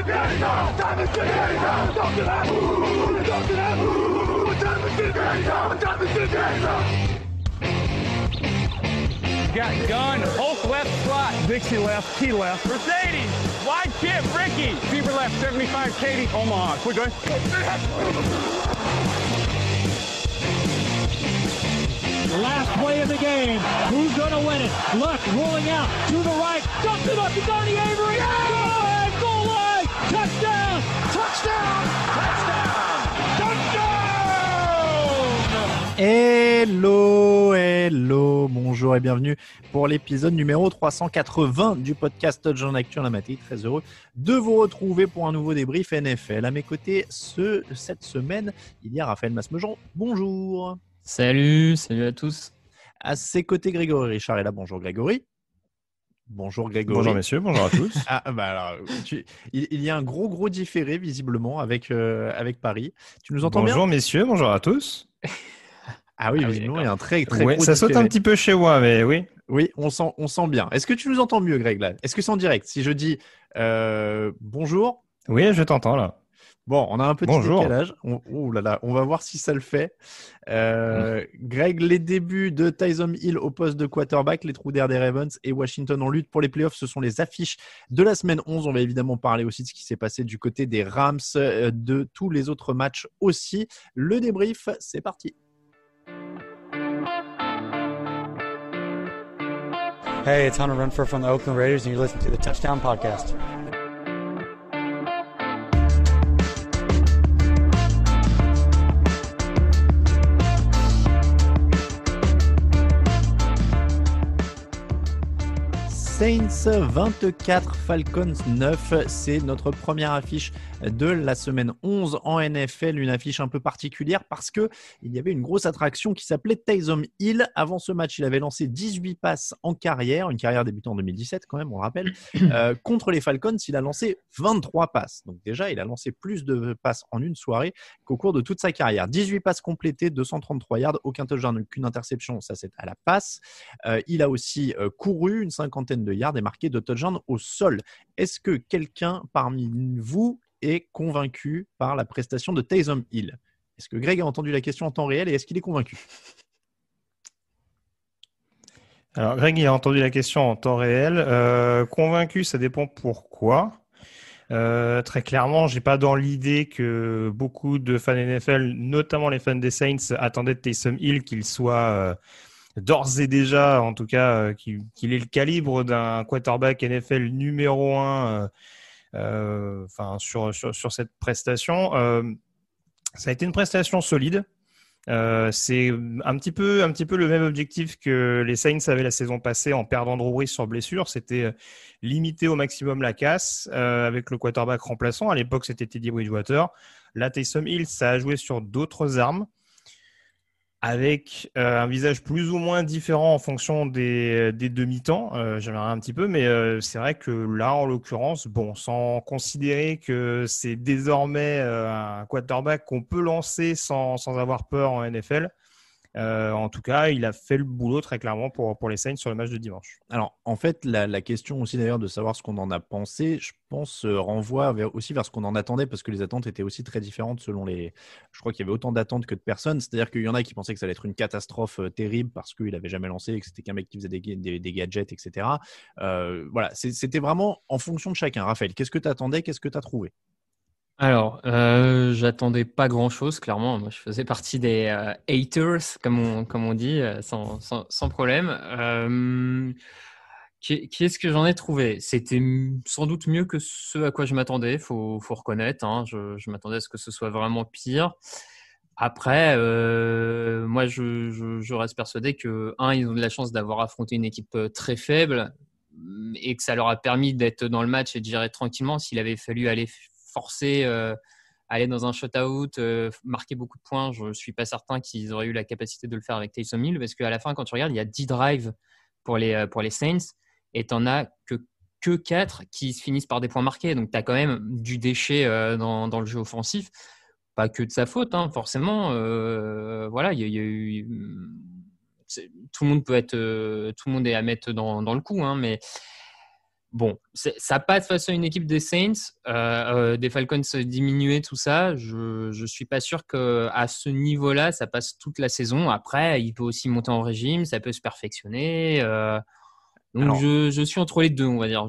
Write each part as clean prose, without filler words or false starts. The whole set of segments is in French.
Got gun, Hulk left slot, Dixie left, T left, Mercedes, wide chip, Ricky, Bieber left, 75, Katie, Omaha. Quick, go Last play of the game. Who's going to win it? Luck rolling out to the right. Dumps it up to Donnie Avery. Yeah! Goal line. Touchdown. Touchdown. Touchdown. Touchdown. Hello, bonjour et bienvenue pour l'épisode numéro 380 du podcast Touchdown Actu en Amateur. Très heureux de vous retrouver pour un nouveau débrief NFL. À mes côtés, cette semaine, il y a Raphaël Masmejean. Bonjour. Salut à tous. À ses côtés, Grégory Richard est là. Bonjour Grégory. Bonjour Grégory. Bonjour messieurs, bonjour à tous. Alors, il y a un gros différé visiblement avec Paris. Tu nous entends bien ? Bonjour messieurs, bonjour à tous. Ah oui, visiblement, il y a un très gros ça saute un petit peu chez moi, mais oui. Oui, on sent bien. Est-ce que tu nous entends mieux, Greg, là ? Est-ce que c'est en direct ? Si je dis bonjour ? Oui, je t'entends là. Bon, on a un petit Bonjour. décalage. On va voir si ça le fait. Greg, les débuts de Taysom Hill au poste de quarterback, les trous d'air des Ravens et Washington en lutte pour les playoffs, ce sont les affiches de la semaine 11. On va évidemment parler aussi de ce qui s'est passé du côté des Rams, de tous les autres matchs aussi. Le débrief, c'est parti. Hey, it's Hunter Renfrow from the Oakland Raiders, and you're listening to the Touchdown Podcast. Saints 24, Falcons 9, c'est notre première affiche de la semaine 11 en NFL, une affiche un peu particulière parce qu'il y avait une grosse attraction qui s'appelait Taysom Hill. Avant ce match, il avait lancé 18 passes en carrière, une carrière débutée en 2017 quand même, on le rappelle. Contre les Falcons, il a lancé 23 passes. Donc déjà, il a lancé plus de passes en une soirée qu'au cours de toute sa carrière. 18 passes complétées, 233 yards, aucun touchdown, aucune interception, ça c'est à la passe. Il a aussi couru une cinquantaine de yards et marqué 2 touchdowns au sol. Est-ce que quelqu'un parmi vous est convaincu par la prestation de Taysom Hill ? Est-ce que Greg a entendu la question en temps réel et est-ce qu'il est convaincu ? Alors Greg, il a entendu la question en temps réel. Convaincu, ça dépend pourquoi. Très clairement, j'ai pas dans l'idée que beaucoup de fans NFL, notamment les fans des Saints, attendaient de Taysom Hill qu'il soit d'ores et déjà, en tout cas, qu'il ait le calibre d'un quarterback NFL numéro 1 sur cette prestation. Ça a été une prestation solide. C'est un petit peu le même objectif que les Saints avaient la saison passée en perdant Drew Brees sur blessure. C'était limiter au maximum la casse avec le quarterback remplaçant. À l'époque, c'était Teddy Bridgewater. Là, Taysom Hill, ça a joué sur d'autres armes, avec un visage plus ou moins différent en fonction des demi-temps. J'aimerais un petit peu, mais c'est vrai que là, en l'occurrence, sans considérer que c'est désormais un quarterback qu'on peut lancer sans avoir peur en NFL, en tout cas, il a fait le boulot très clairement pour les Saints sur le match de dimanche. Alors, en fait, la question aussi d'ailleurs de savoir ce qu'on en a pensé, je pense, renvoie aussi vers ce qu'on en attendait parce que les attentes étaient aussi très différentes selon les… Je crois qu'il y avait autant d'attentes que de personnes. C'est-à-dire qu'il y en a qui pensaient que ça allait être une catastrophe terrible parce qu'il n'avait jamais lancé et que c'était qu'un mec qui faisait des gadgets, etc. Voilà, c'était vraiment en fonction de chacun. Raphaël, qu'est-ce que tu attendais ? Qu'est-ce que tu as trouvé ? Alors, j'attendais pas grand-chose, clairement. Moi, je faisais partie des haters, comme on dit, sans problème. Qu'est-ce que j'en ai trouvé ? C'était sans doute mieux que ce à quoi je m'attendais, faut reconnaître. Hein. Je m'attendais à ce que ce soit vraiment pire. Après, moi, je reste persuadé que, ils ont de la chance d'avoir affronté une équipe très faible et que ça leur a permis d'être dans le match et de gérer tranquillement. S'il avait fallu aller forcer, aller dans un shutout, marquer beaucoup de points, je ne suis pas certain qu'ils auraient eu la capacité de le faire avec Taysom Hill parce qu'à la fin, quand tu regardes, il y a 10 drives pour les Saints et tu n'en as que 4 qui se finissent par des points marqués. Donc, tu as quand même du déchet dans le jeu offensif. Pas que de sa faute, hein, forcément. Voilà, il y a eu… tout le monde est à mettre dans le coup, hein, mais bon, ça passe face à une équipe des Saints, des Falcons diminués, tout ça. Je suis pas sûr qu'à ce niveau-là, ça passe toute la saison. Après, il peut aussi monter en régime, ça peut se perfectionner. Donc, Alors, je suis entre les deux, on va dire.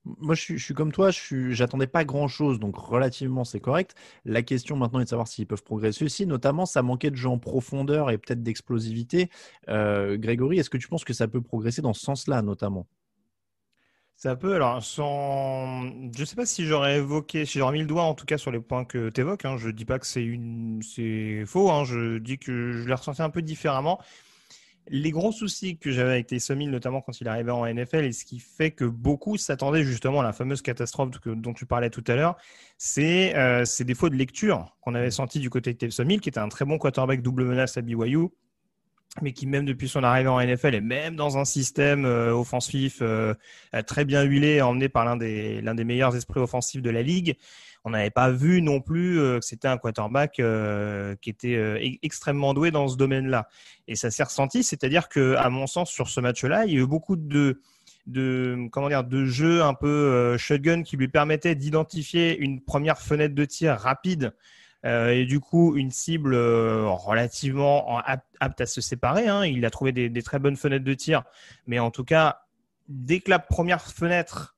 moi, je suis comme toi, j'attendais pas grand-chose, donc relativement, c'est correct. La question maintenant est de savoir s'ils peuvent progresser aussi. Notamment, ça manquait de jeu en profondeur et peut-être d'explosivité. Grégory, est-ce que tu penses que ça peut progresser dans ce sens-là, notamment? Ça peut, alors, je sais pas si j'aurais mis le doigt en tout cas sur les points que tu évoques. Je dis pas que c'est faux. Je dis que je l'ai ressenti un peu différemment. Les gros soucis que j'avais avec Taysom Hill, notamment quand il arrivait en NFL, et ce qui fait que beaucoup s'attendaient justement à la fameuse catastrophe dont tu parlais tout à l'heure, c'est ces défauts de lecture qu'on avait senti du côté de Taysom Hill, qui était un très bon quarterback double menace à BYU, mais qui même depuis son arrivée en NFL et même dans un système offensif très bien huilé, emmené par l'un des meilleurs esprits offensifs de la ligue, on n'avait pas vu non plus que c'était un quarterback qui était extrêmement doué dans ce domaine-là. Et ça s'est ressenti, c'est-à-dire que, à mon sens, sur ce match-là, il y a eu beaucoup de jeux un peu shotgun qui lui permettaient d'identifier une première fenêtre de tir rapide. Et du coup, une cible relativement apte à se séparer. Il a trouvé des très bonnes fenêtres de tir. Mais en tout cas, dès que la première fenêtre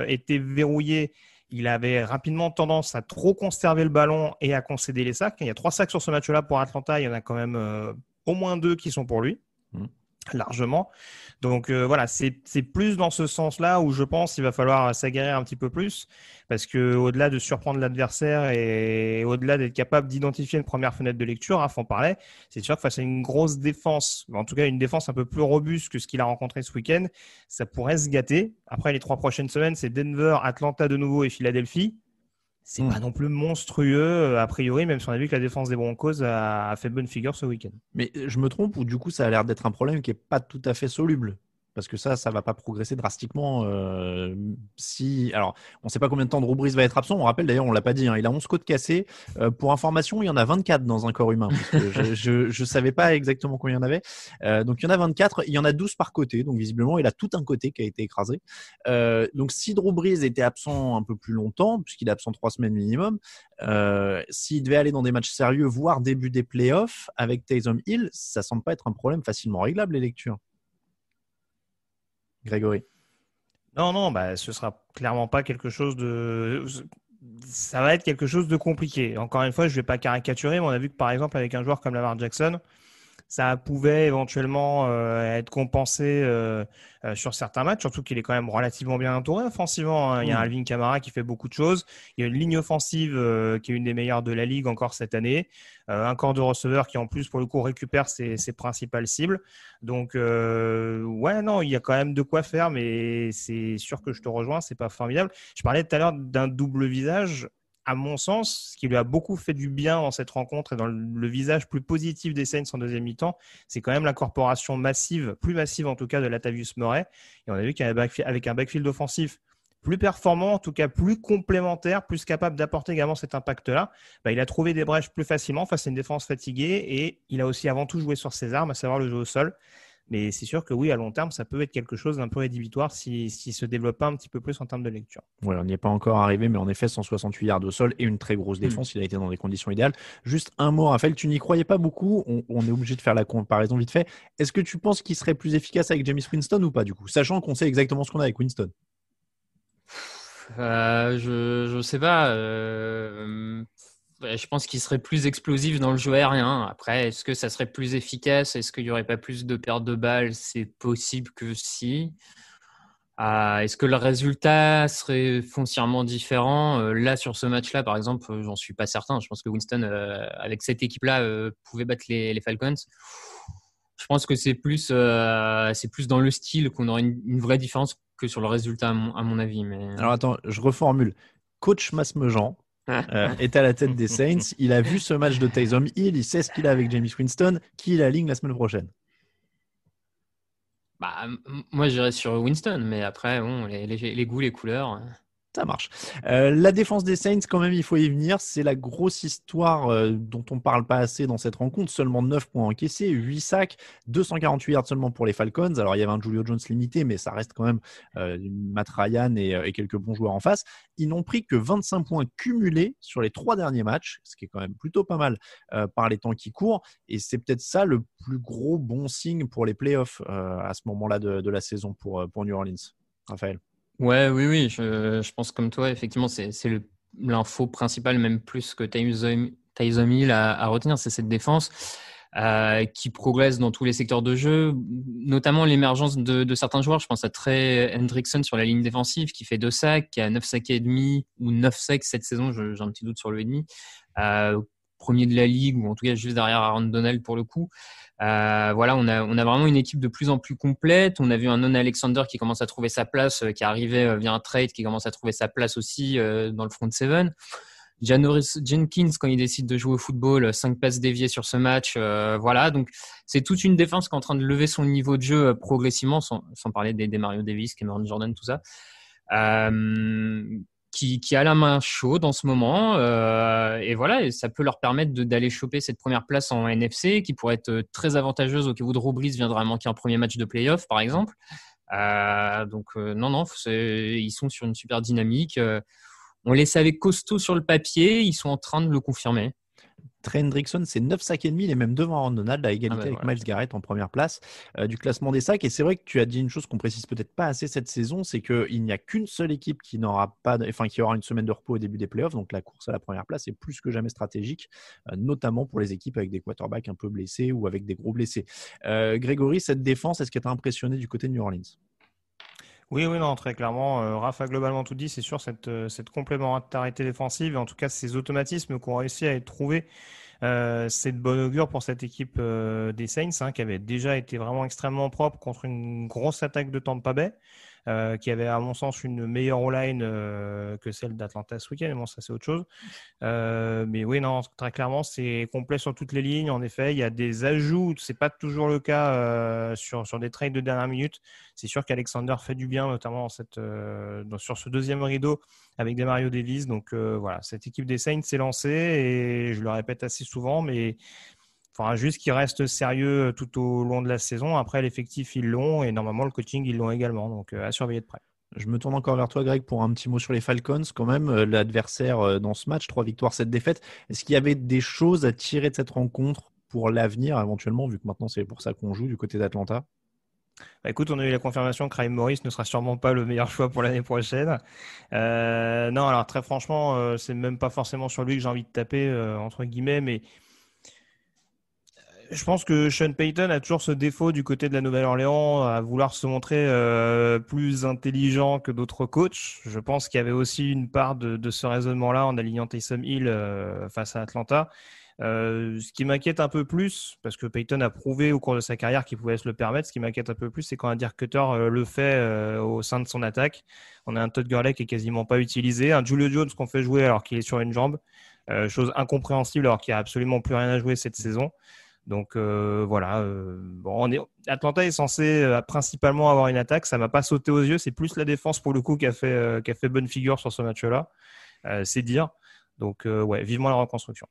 était verrouillée, il avait rapidement tendance à trop conserver le ballon et à concéder les sacs. Il y a 3 sacs sur ce match-là pour Atlanta. Il y en a quand même au moins 2 qui sont pour lui. Largement. Donc voilà, c'est plus dans ce sens-là où je pense qu'il va falloir s'aguerrir un petit peu plus, parce que au-delà de surprendre l'adversaire et au-delà d'être capable d'identifier une première fenêtre de lecture, on parlait, c'est sûr que face à une grosse défense, en tout cas une défense un peu plus robuste que ce qu'il a rencontré ce week-end, ça pourrait se gâter. Après, les 3 prochaines semaines, c'est Denver, Atlanta de nouveau et Philadelphie. C'est pas non plus monstrueux, a priori, même si on a vu que la défense des Broncos a fait bonne figure ce week-end. Mais je me trompe ou du coup, ça a l'air d'être un problème qui n'est pas tout à fait soluble? Parce que ça ne va pas progresser drastiquement. Alors, on ne sait pas combien de temps Drew Brees va être absent. On rappelle d'ailleurs, on ne l'a pas dit, il a 11 côtes cassées. Pour information, il y en a 24 dans un corps humain. Parce que je ne savais pas exactement combien il y en avait. Donc, il y en a 24. Il y en a 12 par côté. Donc, visiblement, il a tout un côté qui a été écrasé. Donc, si Drew Brees était absent un peu plus longtemps, puisqu'il est absent 3 semaines minimum, s'il devait aller dans des matchs sérieux, voire début des playoffs avec Taysom Hill, ça ne semble pas être un problème facilement réglable, les lectures. Grégory. Non, ce sera clairement pas quelque chose de. Ça va être quelque chose de compliqué. Encore une fois, je vais pas caricaturer, mais on a vu que par exemple avec un joueur comme Lamar Jackson, ça pouvait éventuellement être compensé sur certains matchs, surtout qu'il est quand même relativement bien entouré offensivement. Il y a Alvin Kamara qui fait beaucoup de choses. Il y a une ligne offensive qui est une des meilleures de la ligue encore cette année. Un corps de receveurs qui en plus pour le coup récupère ses principales cibles. Donc il y a quand même de quoi faire, mais c'est sûr que je te rejoins, c'est pas formidable. Je parlais tout à l'heure d'un double visage. À mon sens, ce qui lui a beaucoup fait du bien dans cette rencontre et dans le visage plus positif des Saints en deuxième mi-temps, c'est quand même l'incorporation massive, plus massive en tout cas, de Latavius Murray. Et on a vu qu'avec un backfield offensif plus performant, en tout cas plus complémentaire, plus capable d'apporter également cet impact-là, il a trouvé des brèches plus facilement face à une défense fatiguée et il a aussi avant tout joué sur ses armes, à savoir le jeu au sol. Mais c'est sûr que oui, à long terme, ça peut être quelque chose d'un peu rédhibitoire s'il se développe pas un petit peu plus en termes de lecture. Ouais, on n'y est pas encore arrivé, mais en effet, 168 yards au sol et une très grosse défense. Il a été dans des conditions idéales. Juste un mot, Raphaël, tu n'y croyais pas beaucoup. On est obligé de faire la comparaison vite fait. Est-ce que tu penses qu'il serait plus efficace avec Jameis Winston ou pas, du coup, sachant qu'on sait exactement ce qu'on a avec Winston? Je sais pas. Je pense qu'il serait plus explosif dans le jeu aérien. Après, est-ce que ça serait plus efficace? Est-ce qu'il n'y aurait pas plus de pertes de balles? C'est possible que si. Est-ce que le résultat serait foncièrement différent? Là, sur ce match-là, par exemple, j'en suis pas certain. Je pense que Winston, avec cette équipe-là, pouvait battre les Falcons. Je pense que c'est plus dans le style qu'on aurait une vraie différence que sur le résultat, à mon avis. Mais... Alors attends, je reformule. Coach Masmejean est à la tête des Saints. Il a vu ce match de Taysom Hill. Il sait ce qu'il a avec Jameis Winston. Qui il aligne la semaine prochaine? Moi, j'irais sur Winston. Mais après, bon, les goûts, les couleurs... Ça marche. La défense des Saints, quand même, il faut y venir. C'est la grosse histoire dont on ne parle pas assez dans cette rencontre. Seulement 9 points encaissés, 8 sacs, 248 yards seulement pour les Falcons. Alors, il y avait un Julio Jones limité, mais ça reste quand même Matt Ryan et quelques bons joueurs en face. Ils n'ont pris que 25 points cumulés sur les 3 derniers matchs, ce qui est quand même plutôt pas mal par les temps qui courent. Et c'est peut-être ça le plus gros bon signe pour les playoffs à ce moment-là de la saison pour New Orleans. Raphaël. Oui. Je pense comme toi, effectivement, c'est l'info principale, même plus que Taysom Hill à retenir, c'est cette défense qui progresse dans tous les secteurs de jeu, notamment l'émergence de certains joueurs. Je pense à Trey Hendrickson sur la ligne défensive qui fait 2 sacs, qui a 9 sacs et demi ou 9 sacs cette saison, j'ai un petit doute sur le et demi. Premier de la ligue, ou en tout cas juste derrière Aaron Donald pour le coup. Voilà, on a vraiment une équipe de plus en plus complète. On a vu un Non Alexander qui commence à trouver sa place, qui est arrivé via un trade, qui commence à trouver sa place aussi dans le front seven. Janoris Jenkins, quand il décide de jouer au football, 5 passes déviées sur ce match. Voilà, donc c'est toute une défense qui est en train de lever son niveau de jeu progressivement, sans parler des Mario Davis, Cameron Jordan, tout ça. Qui a la main chaude en ce moment et voilà, et ça peut leur permettre d'aller choper cette première place en NFC qui pourrait être très avantageuse au cas où Drew Brees viendra manquer un premier match de playoff par exemple. Non, ils sont sur une super dynamique. On les savait costauds sur le papier, ils sont en train de le confirmer. Trey Hendrickson, c'est 9 sacs et demi, il est même devant Aaron Donald à égalité avec Myles Garrett en première place du classement des sacs. Et c'est vrai que tu as dit une chose qu'on précise peut-être pas assez cette saison, c'est qu'il n'y a qu'une seule équipe qui aura une semaine de repos au début des playoffs. Donc la course à la première place est plus que jamais stratégique, notamment pour les équipes avec des quarterbacks un peu blessés ou avec des gros blessés. Grégory, cette défense, est-ce qu'elle t'a impressionné du côté de New Orleans ? Oui, non, très clairement. Rafa a globalement tout dit. C'est sûr, cette complémentarité défensive, et en tout cas, ces automatismes qu'on réussi à être trouvés, c'est de bon augure pour cette équipe des Saints, qui avait déjà été vraiment extrêmement propre contre une grosse attaque de Tampa Bay, qui avait, à mon sens, une meilleure O-line que celle d'Atlanta ce week-end. Mais bon, ça, c'est autre chose. Mais oui, non, très clairement, c'est complet sur toutes les lignes. En effet, il y a des ajouts. C'est pas toujours le cas sur des trades de dernière minute. C'est sûr qu'Alexander fait du bien, notamment sur ce deuxième rideau avec des Mario Davis. Donc voilà, cette équipe des Saints s'est lancée et je le répète assez souvent, mais il faudra juste qu'ils restent sérieux tout au long de la saison. Après, l'effectif, ils l'ont et normalement, le coaching, ils l'ont également. Donc à surveiller de près. Je me tourne encore vers toi, Greg, pour un petit mot sur les Falcons. Quand même, l'adversaire dans ce match, 3 victoires, 7 défaites. Est-ce qu'il y avait des choses à tirer de cette rencontre pour l'avenir, éventuellement, vu que maintenant, c'est pour ça qu'on joue du côté d'Atlanta ? Écoute, on a eu la confirmation que Raheem Morris ne sera sûrement pas le meilleur choix pour l'année prochaine. Non, alors très franchement, c'est même pas forcément sur lui que j'ai envie de taper, entre guillemets, mais je pense que Sean Payton a toujours ce défaut du côté de la Nouvelle-Orléans à vouloir se montrer plus intelligent que d'autres coachs. Je pense qu'il y avait aussi une part de ce raisonnement-là en alignant Taysom Hill face à Atlanta. Ce qui m'inquiète un peu plus, parce que Payton a prouvé au cours de sa carrière qu'il pouvait se le permettre, ce qui m'inquiète un peu plus, c'est quand un Dirk Cutter le fait au sein de son attaque. On a un Todd Gurley qui est quasiment pas utilisé, un Julio Jones qu'on fait jouer alors qu'il est sur une jambe, chose incompréhensible alors qu'il n'y a absolument plus rien à jouer cette saison. Donc voilà, Atlanta est censé principalement avoir une attaque, ça m'a pas sauté aux yeux, c'est plus la défense pour le coup qui a fait bonne figure sur ce match-là, c'est dire. Donc vivement la reconstruction.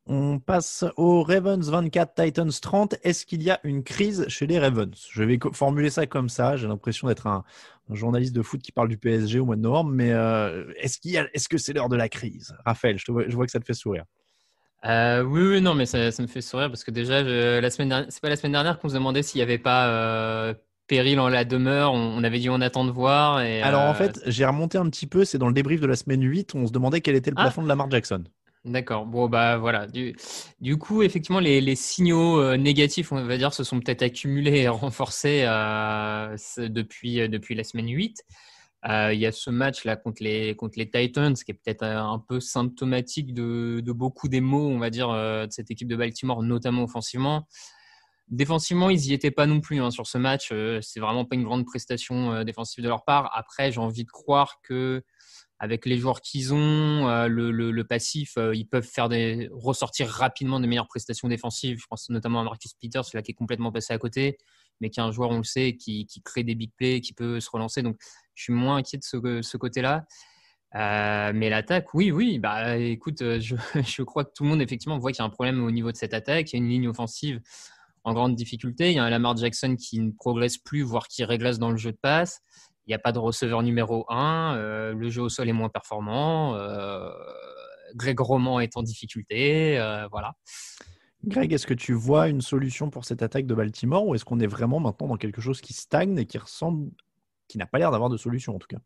On passe aux Ravens 24, Titans 30. Est-ce qu'il y a une crise chez les Ravens ? Je vais formuler ça comme ça. J'ai l'impression d'être un journaliste de foot qui parle du PSG au mois de novembre. Mais est-ce que c'est l'heure de la crise ? Raphaël, je vois que ça te fait sourire. Oui, non, mais ça me fait sourire parce que déjà, c'est pas la semaine dernière qu'on se demandait s'il n'y avait pas péril en la demeure. On avait dit on attend de voir. Et, alors en fait, j'ai remonté un petit peu. C'est dans le débrief de la semaine 8. On se demandait quel était le plafond de Lamar Jackson. D'accord. Bon, voilà. Du coup, effectivement, les signaux négatifs, on va dire, se sont peut-être accumulés et renforcés depuis la semaine 8. Il y a ce match-là contre les Titans qui est peut-être un peu symptomatique de beaucoup des maux, on va dire, de cette équipe de Baltimore, notamment offensivement. Défensivement, ils n'y étaient pas non plus sur ce match. C'est vraiment pas une grande prestation défensive de leur part. Après, j'ai envie de croire que avec les joueurs qu'ils ont, le passif, ils peuvent ressortir rapidement des meilleures prestations défensives. Je pense notamment à Marcus Peters, là, qui est complètement passé à côté, mais qui est un joueur, on le sait, qui crée des big plays, qui peut se relancer. Donc, je suis moins inquiet de ce côté-là. Mais l'attaque, oui. Bah, écoute, je crois que tout le monde effectivement voit qu'il y a un problème au niveau de cette attaque. Il y a une ligne offensive en grande difficulté. Il y a un Lamar Jackson qui ne progresse plus, voire qui régresse dans le jeu de passe. Il n'y a pas de receveur numéro 1. Le jeu au sol est moins performant. Greg Roman est en difficulté. Voilà. Greg, est-ce que tu vois une solution pour cette attaque de Baltimore ou est-ce qu'on est vraiment maintenant dans quelque chose qui stagne et qui n'a pas l'air d'avoir de solution en tout cas?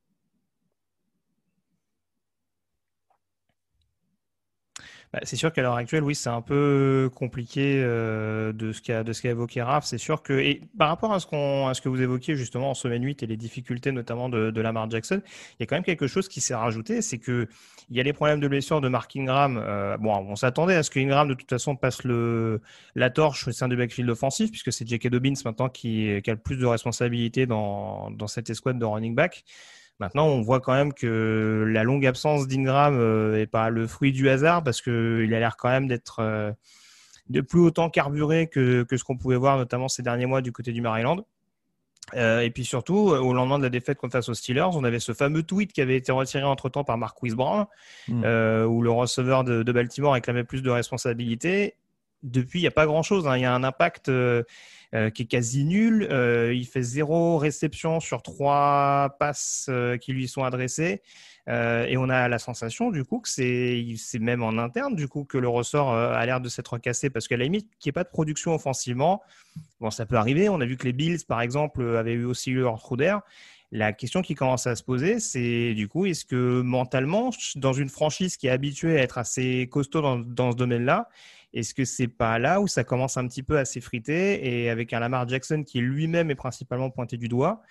C'est sûr qu'à l'heure actuelle, oui, c'est un peu compliqué de ce qu'a évoqué Raph. C'est sûr que, et par rapport à ce que vous évoquiez justement en semaine 8 et les difficultés notamment de Lamar Jackson, il y a quand même quelque chose qui s'est rajouté, c'est que il y a les problèmes de blessure de Mark Ingram. On s'attendait à ce que Ingram de toute façon passe la torche au sein du backfield offensif, puisque c'est J.K. Dobbins maintenant qui a le plus de responsabilités dans cette escouade de running back. Maintenant, on voit quand même que la longue absence d'Ingram n'est pas le fruit du hasard parce qu'il a l'air quand même d'être de plus autant carburé que ce qu'on pouvait voir notamment ces derniers mois du côté du Maryland. Et puis surtout, au lendemain de la défaite face aux Steelers, on avait ce fameux tweet qui avait été retiré entre-temps par Marquise Brown où le receveur de Baltimore réclamait plus de responsabilités. Depuis, il n'y a pas grand-chose. Il y a un impact qui est quasi nul. Il fait 0 réception sur 3 passes qui lui sont adressées. Et on a la sensation, du coup, que c'est même en interne, du coup, que le ressort a l'air de s'être cassé parce qu'à la limite, qu'il n'y ait pas de production offensivement, bon, ça peut arriver. On a vu que les Bills, par exemple, avaient eu aussi leur trou d'air. La question qui commence à se poser, c'est du coup, est-ce que mentalement, dans une franchise qui est habituée à être assez costaud dans ce domaine-là, est-ce que c'est pas là où ça commence un petit peu à s'effriter et avec un Lamar Jackson qui lui-même est principalement pointé du doigt?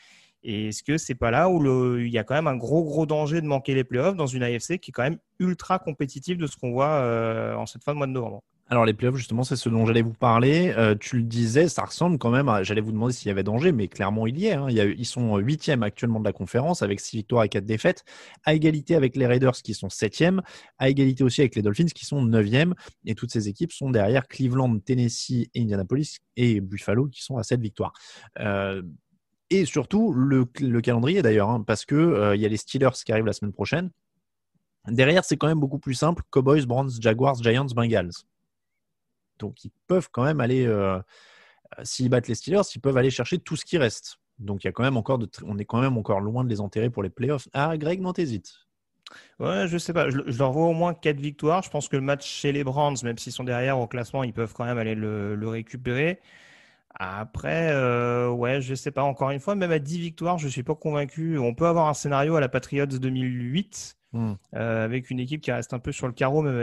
Et est-ce que c'est pas là où il y a quand même un gros danger de manquer les playoffs dans une AFC qui est quand même ultra compétitive de ce qu'on voit en cette fin de mois de novembre? Alors les playoffs, justement, c'est ce dont j'allais vous parler. Tu le disais, ça ressemble quand même à… J'allais vous demander s'il y avait danger, mais clairement il y est. Ils sont 8e actuellement de la conférence avec 6 victoires et 4 défaites, à égalité avec les Raiders qui sont 7e, à égalité aussi avec les Dolphins qui sont 9e. Et toutes ces équipes sont derrière Cleveland, Tennessee et Indianapolis et Buffalo qui sont à 7 victoires. Et surtout, le calendrier d'ailleurs, parce que y a les Steelers qui arrivent la semaine prochaine. Derrière, c'est quand même beaucoup plus simple. Cowboys, Browns, Jaguars, Giants, Bengals. Donc, ils peuvent quand même aller, s'ils battent les Steelers, ils peuvent aller chercher tout ce qui reste. Donc, il y a quand même on est quand même encore loin de les enterrer pour les playoffs. Ah, Greg, non, t'hésites. Ouais, je sais pas. Je leur vois au moins 4 victoires. Je pense que le match chez les Browns, même s'ils sont derrière au classement, ils peuvent quand même aller le récupérer. Après, ouais, je sais pas. Encore une fois, même à 10 victoires, je suis pas convaincu. On peut avoir un scénario à la Patriots 2008 avec une équipe qui reste un peu sur le carreau, même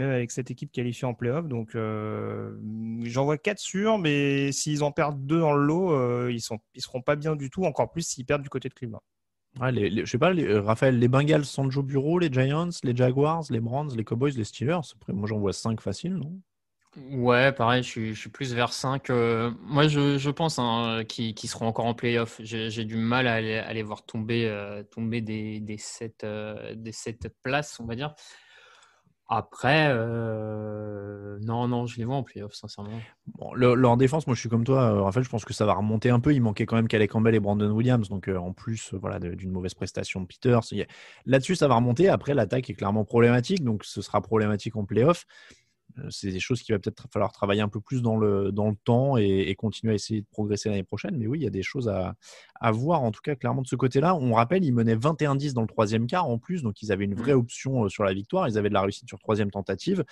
avec cette équipe qualifiée en play-off. Donc, j'en vois 4 sûrs, mais s'ils en perdent 2 dans le lot, ils seront pas bien du tout. Encore plus s'ils perdent du côté de Cleveland. Ouais, je sais pas, Raphaël, les Bengals, Sanjo Bureau, les Giants, les Jaguars, les Browns, les Cowboys, les Steelers. Après, moi, j'en vois 5 faciles, non? Ouais, pareil, je suis plus vers 5. Moi, je pense qu'ils seront encore en play-off. J'ai du mal à les voir tomber des 7 places, on va dire. Après, non, je les vois en play-off, sincèrement. Bon, leur défense, moi je suis comme toi, Raphaël, je pense que ça va remonter un peu. Il manquait quand même Calais Campbell et Brandon Williams, donc en plus voilà, d'une mauvaise prestation de Peters. Là-dessus, ça va remonter. Après, l'attaque est clairement problématique, donc ce sera problématique en play-off. C'est des choses qu'il va peut-être falloir travailler un peu plus dans le temps et continuer à essayer de progresser l'année prochaine. Mais oui, il y a des choses à voir, en tout cas, clairement de ce côté-là. On rappelle, ils menaient 21-10 dans le troisième quart en plus, donc ils avaient une vraie option sur la victoire. Ils avaient de la réussite sur troisième tentative.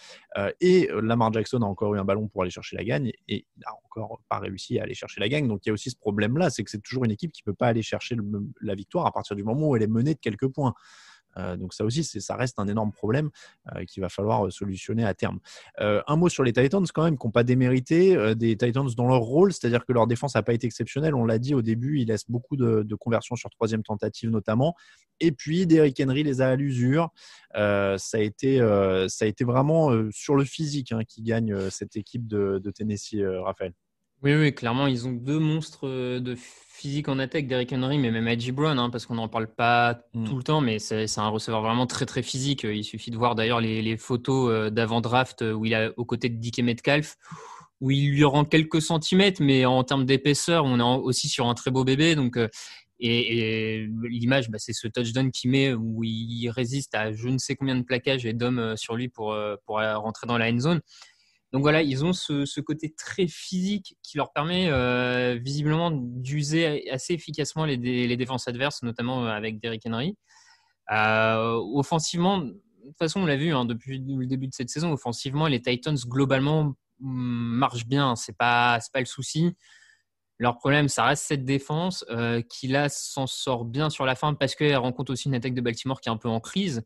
Et Lamar Jackson a encore eu un ballon pour aller chercher la gagne et il n'a encore pas réussi à aller chercher la gagne. Donc il y a aussi ce problème-là, c'est que c'est toujours une équipe qui ne peut pas aller chercher la victoire à partir du moment où elle est menée de quelques points. Donc ça aussi, ça reste un énorme problème qu'il va falloir solutionner à terme. Un mot sur les Titans quand même, qui n'ont pas démérité des Titans dans leur rôle, c'est-à-dire que leur défense n'a pas été exceptionnelle. On l'a dit au début, ils laissent beaucoup de conversions sur troisième tentative notamment. Et puis, Derrick Henry les a à l'usure. Ça a été vraiment sur le physique qui gagne cette équipe de Tennessee, Raphaël. Oui, clairement, ils ont 2 monstres de physique en attaque, Derrick Henry, mais même A.J. Brown, parce qu'on n'en parle pas tout le temps, mais c'est un receveur vraiment très, très physique. Il suffit de voir d'ailleurs les photos d'avant-draft où il est aux côtés de DK Metcalf, où il lui rend quelques centimètres, mais en termes d'épaisseur, on est aussi sur un très beau bébé. Donc, Et l'image, c'est ce touchdown qu'il met où il résiste à je ne sais combien de plaquages et d'hommes sur lui pour rentrer dans la end zone. Donc voilà, ils ont ce côté très physique qui leur permet visiblement d'user assez efficacement les défenses adverses, notamment avec Derrick Henry. Offensivement, de toute façon, on l'a vu depuis le début de cette saison, offensivement, les Titans, globalement, marchent bien. C'est pas le souci. Leur problème, ça reste cette défense qui, là, s'en sort bien sur la fin parce qu'elle rencontre aussi une attaque de Baltimore qui est un peu en crise.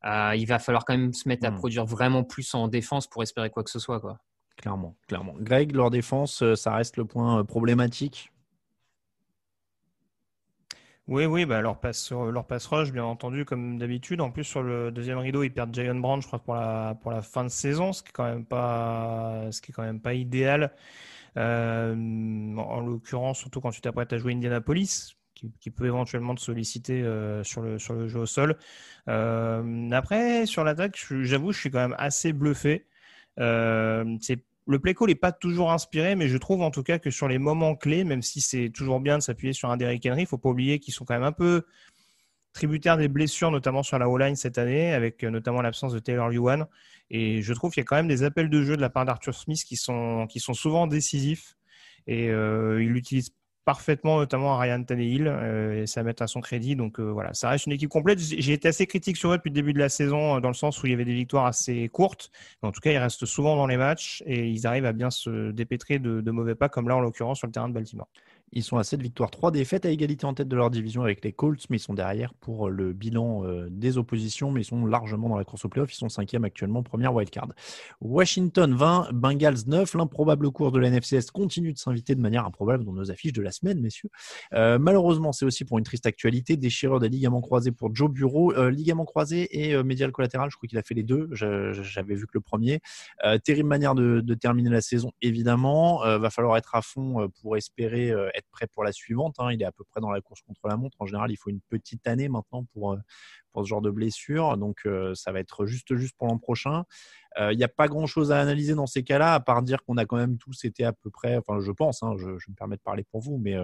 Il va falloir quand même se mettre à produire vraiment plus en défense pour espérer quoi que ce soit, quoi. Clairement. Greg, leur défense, ça reste le point problématique. Oui, leur pass rush, bien entendu, comme d'habitude. En plus, sur le deuxième rideau, ils perdent Jayon Brown, je crois, pour la fin de saison, ce qui est quand même pas idéal. En l'occurrence, surtout quand tu t'apprêtes à jouer Indianapolis, qui peut éventuellement te solliciter sur le jeu au sol. Après, sur l'attaque, j'avoue, je suis quand même assez bluffé. Le play call n'est pas toujours inspiré, mais je trouve en tout cas que sur les moments clés, même si c'est toujours bien de s'appuyer sur un Derrick Henry, il ne faut pas oublier qu'ils sont quand même un peu tributaires des blessures, notamment sur la O-line cette année, avec notamment l'absence de Taylor Lewan. Et je trouve qu'il y a quand même des appels de jeu de la part d'Arthur Smith qui sont souvent décisifs. Et il l'utilise parfaitement, notamment à Ryan Tannehill, et ça met à son crédit. Donc voilà, ça reste une équipe complète. J'ai été assez critique sur eux depuis le début de la saison, dans le sens où il y avait des victoires assez courtes. Mais en tout cas, ils restent souvent dans les matchs et ils arrivent à bien se dépêtrer de mauvais pas, comme là en l'occurrence sur le terrain de Baltimore. Ils sont à 7 victoires, 3 défaites, à égalité en tête de leur division avec les Colts, mais ils sont derrière pour le bilan des oppositions, mais ils sont largement dans la course au playoff. Ils sont 5e actuellement, première wildcard. Washington 20, Bengals 9. L'improbable course de la NFC Est continue de s'inviter de manière improbable dans nos affiches de la semaine, messieurs. Malheureusement, c'est aussi pour une triste actualité, déchirure des ligaments croisés pour Joe Burrow. Ligaments croisés et médial collatéral, je crois qu'il a fait les deux. J'avais vu que le premier. Terrible manière de terminer la saison, évidemment. Va falloir être à fond pour espérer être prêt pour la suivante. Il est à peu près dans la course contre la montre. En général, il faut une petite année maintenant pour ce genre de blessure. Donc, ça va être juste pour l'an prochain. Il n'y a pas grand-chose à analyser dans ces cas-là, à part dire qu'on a quand même tous été à peu près, enfin je pense, je me permets de parler pour vous, mais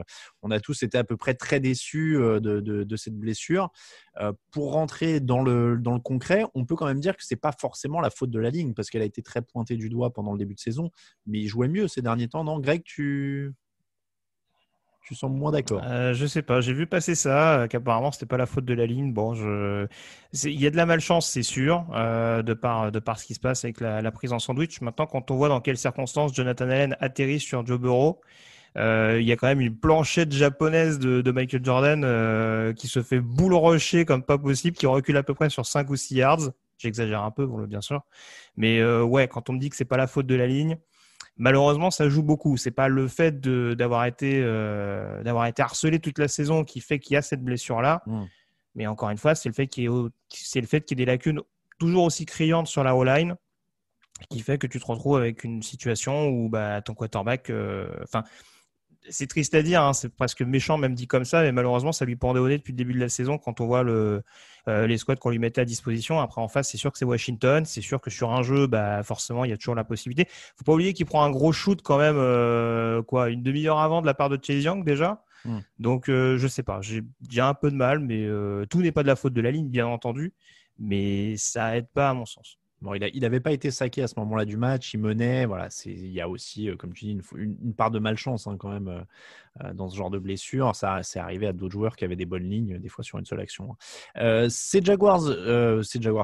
on a tous été à peu près très déçus de cette blessure. Pour rentrer dans le concret, on peut quand même dire que ce n'est pas forcément la faute de la ligne, parce qu'elle a été très pointée du doigt pendant le début de saison, mais il jouait mieux ces derniers temps, non Greg, tu sembles moins d'accord. Je sais pas, j'ai vu passer ça, qu'apparemment c'était pas la faute de la ligne. Bon, il y a de la malchance, c'est sûr, de par ce qui se passe avec la prise en sandwich. Maintenant, quand on voit dans quelles circonstances Jonathan Allen atterrit sur Joe Burrow, il y a quand même une planchette japonaise de Michael Jordan qui se fait boule rocher comme pas possible, qui recule à peu près sur 5 ou 6 yards. J'exagère un peu, bien sûr. Mais ouais, quand on me dit que c'est pas la faute de la ligne, malheureusement, ça joue beaucoup. C'est pas le fait d'avoir été harcelé toute la saison qui fait qu'il y a cette blessure-là. Mais encore une fois, c'est le fait qu'il y ait des lacunes toujours aussi criantes sur la O-line qui fait que tu te retrouves avec une situation où ton quarterback, c'est triste à dire, c'est presque méchant même dit comme ça, mais malheureusement ça lui pendait au nez depuis le début de la saison quand on voit les squads qu'on lui mettait à disposition. Après en face, c'est sûr que c'est Washington, c'est sûr que sur un jeu, forcément il y a toujours la possibilité. Faut pas oublier qu'il prend un gros shoot quand même, une demi-heure avant de la part de Chase Young déjà. Donc je sais pas, j'ai un peu de mal, mais tout n'est pas de la faute de la ligne bien entendu, mais ça aide pas à mon sens. Bon, il n'avait pas été saqué à ce moment-là du match, il menait. Voilà, il y a aussi, comme tu dis, une part de malchance quand même dans ce genre de blessure. Ça, c'est arrivé à d'autres joueurs qui avaient des bonnes lignes, des fois sur une seule action. C'est Jaguars,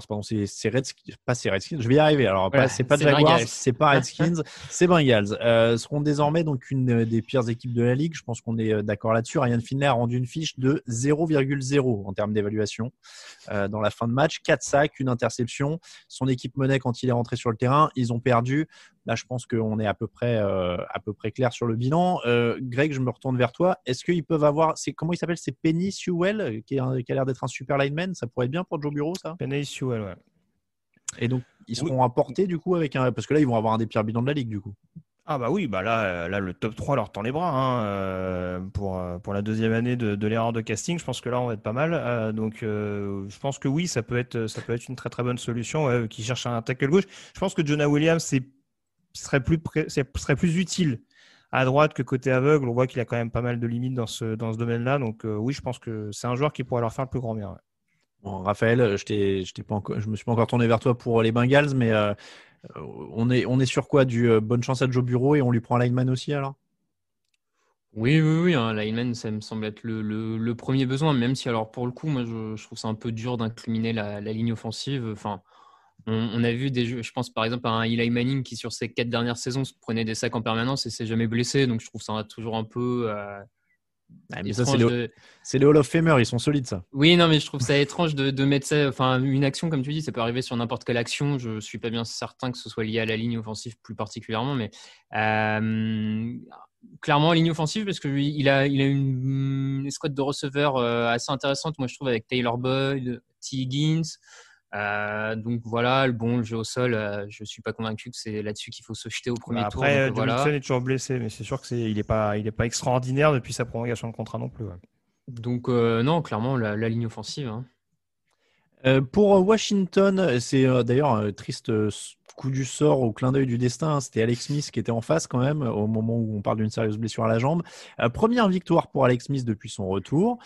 pardon, c'est Redskins, pas c'est Redskins, je vais y arriver. Alors, c'est pas Jaguars, Bengals. C'est pas Redskins, c'est Bengals. Seront désormais donc une des pires équipes de la ligue. Je pense qu'on est d'accord là-dessus. Ryan Finley a rendu une fiche de 0,0 en termes d'évaluation dans la fin de match. 4 sacs, une interception. Son équipe menait quand il est rentré sur le terrain. Ils ont perdu. Là, je pense qu'on est à peu près clair sur le bilan. Greg, je me retourne vers toi. Est-ce qu'ils peuvent avoir… comment il s'appelle ? C'est Penny Sewell, qui a l'air d'être un super lineman. Ça pourrait être bien pour Joe Burrow, ça ? Penny Sewell, ouais. Et donc, ils seront apportés, du coup, parce que là, ils vont avoir un des pires bilans de la ligue, du coup. Ah bah oui, là le top 3 leur tend les bras pour la deuxième année de l'erreur de casting. Je pense que là on va être pas mal. Donc je pense que oui, ça peut être une très très bonne solution qui cherche un tackle gauche. Je pense que Jonah Williams serait plus utile à droite que côté aveugle. On voit qu'il a quand même pas mal de limites dans ce domaine-là. Donc oui, je pense que c'est un joueur qui pourrait leur faire le plus grand bien. Ouais. Bon, Raphaël, je me suis pas encore tourné vers toi pour les Bengals, mais on est sur quoi? Bonne chance à Joe Burrow et on lui prend un lineman aussi alors? Oui, un lineman, ça me semble être le premier besoin, même si alors pour le coup, moi je trouve ça un peu dur d'incriminer la ligne offensive. Enfin, on a vu des jeux, je pense par exemple à un Eli Manning qui sur ses 4 dernières saisons se prenait des sacs en permanence et s'est jamais blessé, donc je trouve ça toujours un peu Mais ça, étrange c'est les Hall of Famer, ils sont solides ça. Oui, non, mais je trouve ça étrange de mettre ça. Enfin, une action, comme tu dis, ça peut arriver sur n'importe quelle action. Je suis pas bien certain que ce soit lié à la ligne offensive plus particulièrement, mais clairement ligne offensive parce que il a une escouade de receveurs assez intéressante, moi je trouve, avec Taylor Boyd, T. Higgins. Donc voilà, le jeu au sol, je suis pas convaincu que c'est là-dessus qu'il faut se jeter au premier tour. Après, Donc, Joe Mixon voilà. est toujours blessé, mais c'est sûr que il est pas extraordinaire depuis sa prolongation de contrat non plus. Ouais. Donc non, clairement la ligne offensive. Hein. Pour Washington, c'est d'ailleurs un triste coup du sort au clin d'œil du destin. Hein. C'était Alex Smith qui était en face quand même au moment où on parle d'une sérieuse blessure à la jambe. Première victoire pour Alex Smith depuis son retour.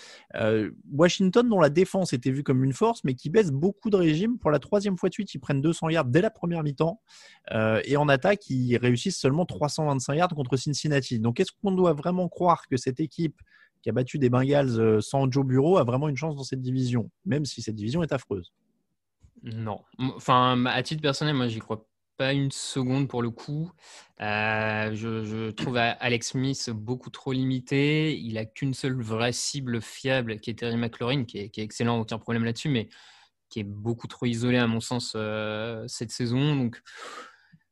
Washington, dont la défense était vue comme une force, mais qui baisse beaucoup de régime. Pour la 3e fois de suite, ils prennent 200 yards dès la première mi-temps. Et en attaque, ils réussissent seulement 325 yards contre Cincinnati. Donc, est-ce qu'on doit vraiment croire que cette équipe qui a battu des Bengals sans Joe Burrow a vraiment une chance dans cette division, même si cette division est affreuse? Non. Enfin, à titre personnel, moi, j'y crois pas une seconde pour le coup. Je trouve Alex Smith beaucoup trop limité. Il a qu'une seule vraie cible fiable, qui est Terry McLaurin, qui est excellent, aucun problème là-dessus, mais qui est beaucoup trop isolé à mon sens cette saison. Donc,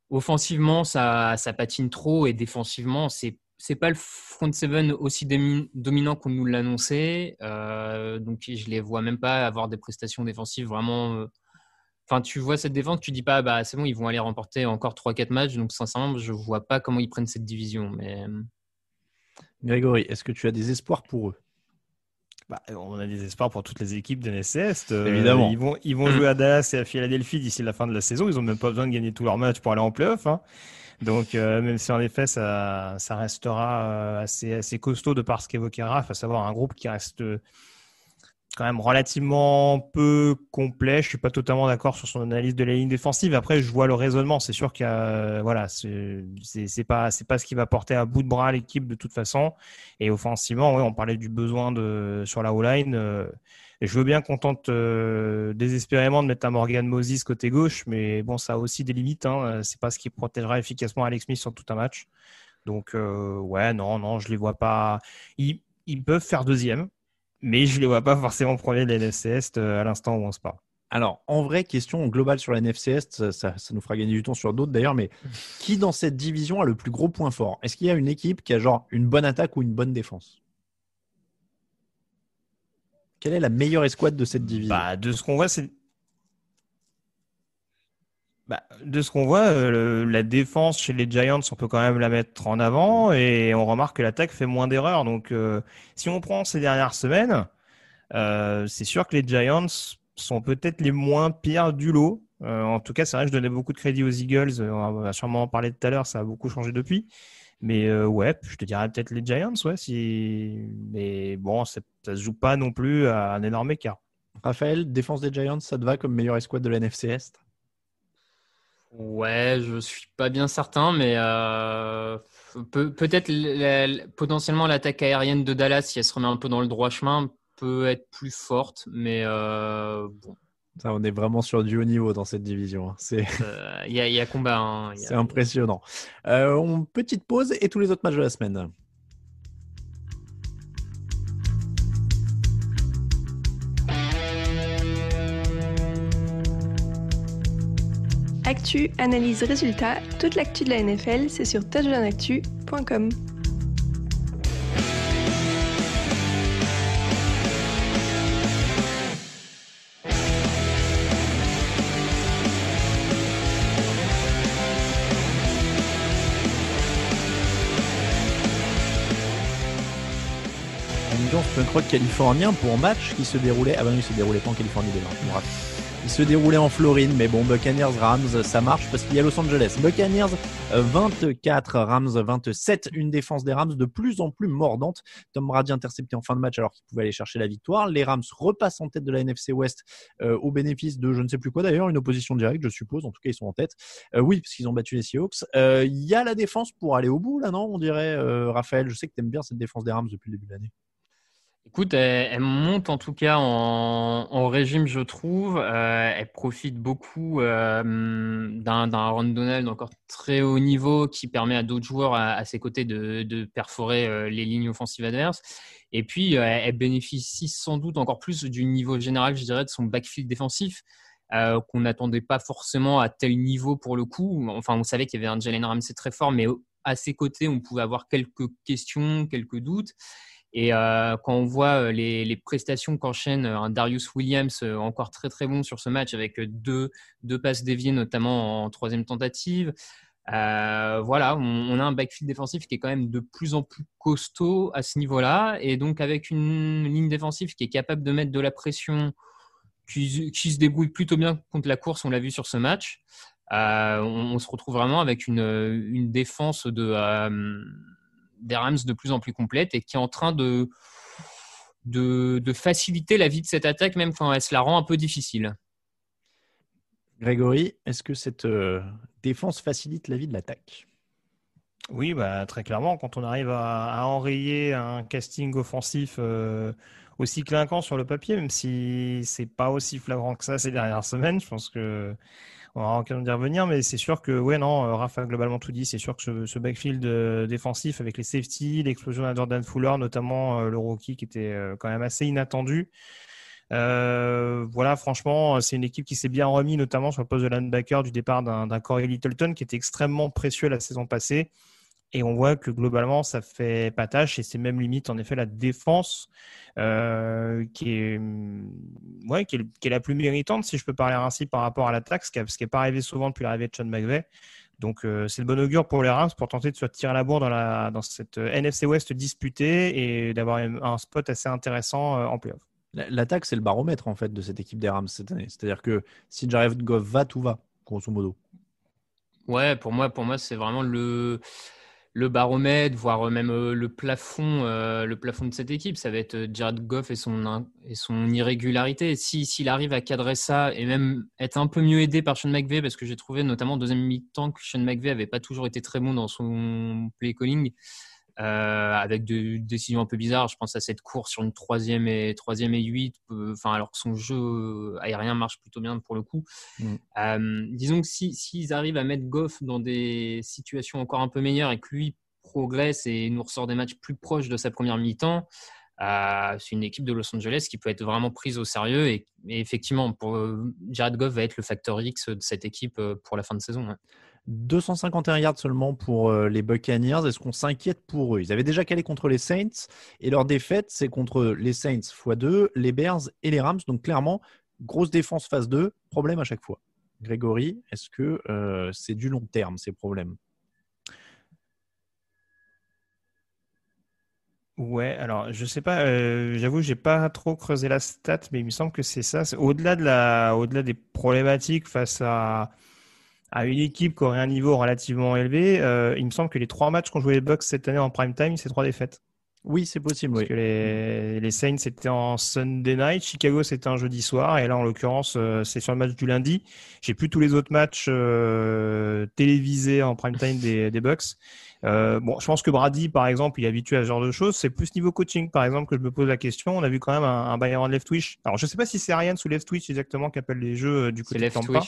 offensivement, ça patine trop et défensivement, c'est pas le front seven aussi dominant qu'on nous l'annonçait. Donc, je les vois même pas avoir des prestations défensives vraiment. Enfin, tu vois cette défense, tu dis pas, bah c'est bon, ils vont aller remporter encore 3-4 matchs. Donc, sincèrement, je vois pas comment ils prennent cette division. Mais Grégory, est-ce que tu as des espoirs pour eux? On a des espoirs pour toutes les équipes de NFC. Évidemment. Ils vont jouer à Dallas et à Philadelphie d'ici la fin de la saison. Ils ont même pas besoin de gagner tous leurs matchs pour aller en playoff. Hein. Donc, même si en effet, ça restera assez costaud de par ce qu'évoquait Raph, à savoir un groupe qui reste quand même relativement peu complet. Je suis pas totalement d'accord sur son analyse de la ligne défensive. Après, je vois le raisonnement. C'est sûr qu'il y a, voilà, c'est pas ce qui va porter à bout de bras l'équipe de toute façon. Et offensivement, ouais, on parlait du besoin sur la O-line. Et je veux bien qu'on tente désespérément de mettre un Morgan Moses côté gauche, mais bon, ça a aussi des limites. Hein. C'est pas ce qui protégera efficacement Alex Smith sur tout un match. Donc, ouais, non, je les vois pas. Ils peuvent faire deuxième. Mais je ne les vois pas forcément premier de la NFC Est à l'instant où on se parle. Alors, en vrai, question globale sur la NFC Est, ça nous fera gagner du temps sur d'autres d'ailleurs, mais qui dans cette division a le plus gros point fort? Est-ce qu'il y a une équipe qui a genre une bonne attaque ou une bonne défense? Quelle est la meilleure escouade de cette division? De ce qu'on voit, la défense chez les Giants, on peut quand même la mettre en avant et on remarque que l'attaque fait moins d'erreurs. Donc, si on prend ces dernières semaines, c'est sûr que les Giants sont peut-être les moins pires du lot. En tout cas, c'est vrai que je donnais beaucoup de crédit aux Eagles. On va sûrement en parler tout à l'heure. Ça a beaucoup changé depuis. Mais ouais, je te dirais peut-être les Giants. Ouais, mais bon, ça se joue pas non plus à un énorme écart. Raphaël, défense des Giants, ça te va comme meilleure escouade de la NFC Est? ouais, je suis pas bien certain, mais peut-être potentiellement l'attaque aérienne de Dallas, si elle se remet un peu dans le droit chemin, peut être plus forte, mais bon. Ça, on est vraiment sur du haut niveau dans cette division. Il y a combat. Hein. C'est impressionnant. Petite pause et tous les autres matchs de la semaine. Actu, analyse, résultat, toute l'actu de la NFL, c'est sur touchdownactu.com. Ambiance punk rock californien pour match qui se déroulait. Ah ben oui, il se déroulait pas en Californie déjà, je me rappelle. Il se déroulait en Floride, mais bon, Buccaneers, Rams, ça marche parce qu'il y a Los Angeles. Buccaneers 24, Rams 27. Une défense des Rams de plus en plus mordante. Tom Brady intercepté en fin de match alors qu'il pouvait aller chercher la victoire. Les Rams repassent en tête de la NFC West au bénéfice de je ne sais plus quoi d'ailleurs, une opposition directe, je suppose. En tout cas, ils sont en tête. Oui, parce qu'ils ont battu les Seahawks. Il y a la défense pour aller au bout, là, non? On dirait, Raphaël, je sais que tu aimes bien cette défense des Rams depuis le début de l'année. Écoute, elle monte en tout cas en régime, je trouve. Elle profite beaucoup d'un Aaron Donald encore très haut niveau qui permet à d'autres joueurs à ses côtés de perforer les lignes offensives adverses. Et puis, elle bénéficie sans doute encore plus du niveau général, je dirais, de son backfield défensif. Qu'on n'attendait pas forcément à tel niveau pour le coup. Enfin, on savait qu'il y avait un Jalen Ramsey très fort, mais à ses côtés, on pouvait avoir quelques questions, quelques doutes. Et quand on voit les prestations qu'enchaîne un Darius Williams encore très très bon sur ce match avec deux passes déviées notamment en troisième tentative, voilà, on a un backfield défensif qui est quand même de plus en plus costaud à ce niveau-là et donc avec une ligne défensive qui est capable de mettre de la pression, qui se débrouille plutôt bien contre la course, on l'a vu sur ce match. On se retrouve vraiment avec une défense des Rams de plus en plus complète et qui est en train de faciliter la vie de cette attaque, même quand elle se la rend un peu difficile. Grégory, est-ce que cette défense facilite la vie de l'attaque? Oui, très clairement, quand on arrive à enrayer un casting offensif aussi clinquant sur le papier, même si c'est pas aussi flagrant que ça ces dernières semaines, je pense que on aura l'occasion d'y revenir, mais c'est sûr que, Raph a globalement tout dit. C'est sûr que ce backfield défensif avec les safeties, l'explosion de Jordan Fuller, notamment le rookie qui était quand même assez inattendu. Franchement, c'est une équipe qui s'est bien remis, notamment sur le poste de linebacker du départ d'un Corey Littleton qui était extrêmement précieux la saison passée. Et on voit que globalement, ça fait pas tâche et c'est même limite en effet la défense qui est la plus méritante, si je peux parler ainsi, par rapport à l'attaque, ce qui n'est pas arrivé souvent depuis l'arrivée de Sean McVay. Donc c'est de bon augure pour les Rams pour tenter de se tirer la bourre dans cette NFC West disputée et d'avoir un spot assez intéressant en playoff. L'attaque, c'est le baromètre en fait de cette équipe des Rams cette année. C'est-à-dire que si Jared Goff va, tout va, grosso modo. Ouais, pour moi, c'est vraiment le baromètre, voire même le plafond de cette équipe. Ça va être Jared Goff et son irrégularité. S'il arrive à cadrer ça et même être un peu mieux aidé par Sean McVay, parce que j'ai trouvé notamment en deuxième mi-temps que Sean McVay n'avait pas toujours été très bon dans son play calling, avec des décisions un peu bizarres. Je pense à cette course sur une troisième et 8, alors que son jeu aérien marche plutôt bien pour le coup. Disons que s'ils arrivent à mettre Goff dans des situations encore un peu meilleures et que lui progresse et nous ressort des matchs plus proches de sa première mi-temps, c'est une équipe de Los Angeles qui peut être vraiment prise au sérieux et effectivement, Jared Goff va être le facteur X de cette équipe pour la fin de saison. Ouais. 251 yards seulement pour les Buccaneers. Est-ce qu'on s'inquiète pour eux? Ils avaient déjà calé contre les Saints et leur défaite, c'est contre les Saints x2, les Bears et les Rams. Donc clairement, grosse défense phase 2, problème à chaque fois. Grégory, est-ce que c'est du long terme ces problèmes? Ouais, alors je sais pas, j'avoue, j'ai pas trop creusé la stat, mais il me semble que c'est ça. C'est au-delà des problématiques face à une équipe qui aurait un niveau relativement élevé, il me semble que les 3 matchs qu'ont joué les Bucks cette année en prime time, c'est 3 défaites. Oui, c'est possible. Parce oui. que les Saints, c'était en Sunday night, Chicago, c'était un jeudi soir, et là, en l'occurrence, c'est sur le match du lundi. J'ai plus tous les autres matchs télévisés en prime time des Bucks. Je pense que Brady, par exemple, il est habitué à ce genre de choses. C'est plus niveau coaching, par exemple, que je me pose la question. On a vu quand même un Byron Leftwich. Alors, je sais pas si c'est Arians ou Leftwich exactement qu'appellent les jeux du côté de Tampa.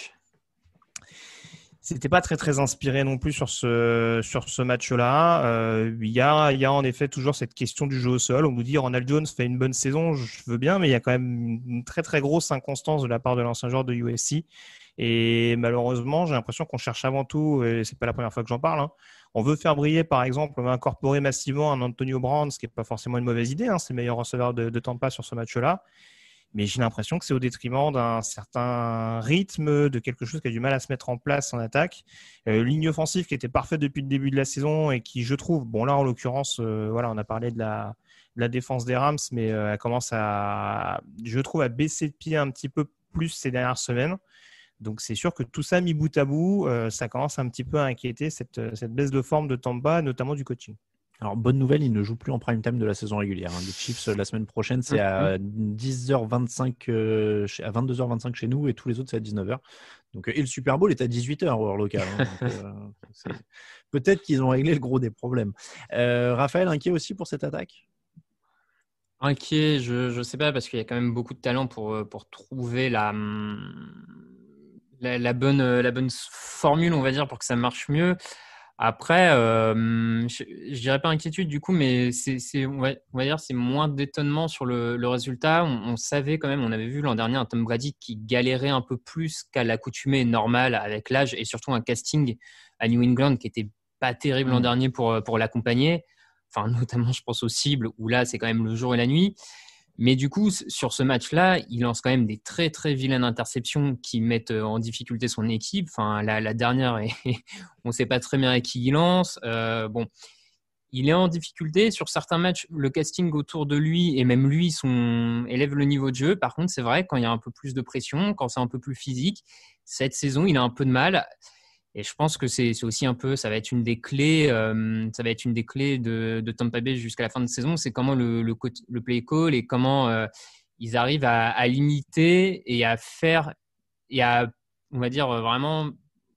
C'était pas très très inspiré non plus sur ce match-là. Il y a en effet toujours cette question du jeu au sol. On nous dit Ronald Jones fait une bonne saison, je veux bien, mais il y a quand même une très très grosse inconstance de la part de l'ancien joueur de USC. Et malheureusement, j'ai l'impression qu'on cherche avant tout, et c'est pas la première fois que j'en parle, on veut faire briller, par exemple, on va incorporer massivement un Antonio Brown, ce qui n'est pas forcément une mauvaise idée, c'est le meilleur receveur de Tampa sur ce match-là. Mais j'ai l'impression que c'est au détriment d'un certain rythme, de quelque chose qui a du mal à se mettre en place en attaque. Ligne offensive qui était parfaite depuis le début de la saison et qui, je trouve, bon là en l'occurrence, on a parlé de la défense des Rams, mais elle commence je trouve, à baisser de pied un petit peu plus ces dernières semaines. Donc, c'est sûr que tout ça mis bout à bout, ça commence un petit peu à inquiéter cette baisse de forme de Tampa, notamment du coaching. Alors, bonne nouvelle, il ne joue plus en prime time de la saison régulière. Les Chiefs, la semaine prochaine, c'est à 10h25, à 22h25 chez nous, et tous les autres, c'est à 19h. Donc, et le Super Bowl est à 18h, heure locale. Peut-être qu'ils ont réglé le gros des problèmes. Raphaël, inquiet aussi pour cette attaque? Inquiet, je ne sais pas, parce qu'il y a quand même beaucoup de talent pour trouver la bonne formule, on va dire, pour que ça marche mieux. Après, je dirais pas inquiétude du coup, mais on va dire c'est moins d'étonnement sur le résultat. On savait quand même, on avait vu l'an dernier un Tom Brady qui galérait un peu plus qu'à l'accoutumée normale avec l'âge, et surtout un casting à New England qui était pas terrible l'an dernier pour l'accompagner. Enfin, notamment, je pense aux cibles où là, c'est quand même le jour et la nuit. Mais du coup, sur ce match-là, il lance quand même des très, très vilaines interceptions qui mettent en difficulté son équipe. Enfin, la dernière, on ne sait pas très bien à qui il lance. Bon, il est en difficulté. Sur certains matchs, le casting autour de lui et même lui élève le niveau de jeu. Par contre, c'est vrai, quand il y a un peu plus de pression, quand c'est un peu plus physique, cette saison, il a un peu de mal. Et je pense que c'est aussi un peu, ça va être une des clés, de Tampa Bay jusqu'à la fin de saison. C'est comment le play call et comment ils arrivent à limiter et à faire et à, on va dire, vraiment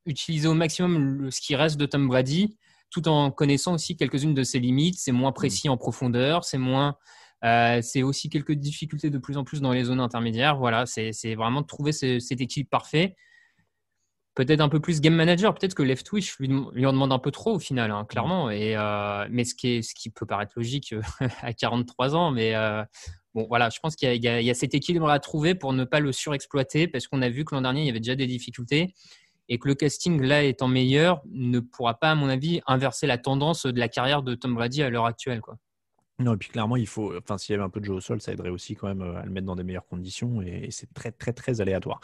utiliser au maximum ce qui reste de Tom Brady, tout en connaissant aussi quelques-unes de ses limites. C'est moins précis en profondeur, c'est aussi quelques difficultés de plus en plus dans les zones intermédiaires. Voilà, c'est vraiment de trouver cet équilibre parfait. Peut-être un peu plus game manager, peut-être que Left Wish lui en demande un peu trop au final, hein, clairement. Mais ce qui peut paraître logique à 43 ans. Mais bon, voilà, je pense qu'il y a cet équilibre à trouver pour ne pas le surexploiter, parce qu'on a vu que l'an dernier, il y avait déjà des difficultés et que le casting, là, étant meilleur, ne pourra pas, à mon avis, inverser la tendance de la carrière de Tom Brady à l'heure actuelle, quoi. Non, et puis clairement, s'il y avait un peu de jeu au sol, ça aiderait aussi quand même à le mettre dans des meilleures conditions, et c'est très, très, très aléatoire.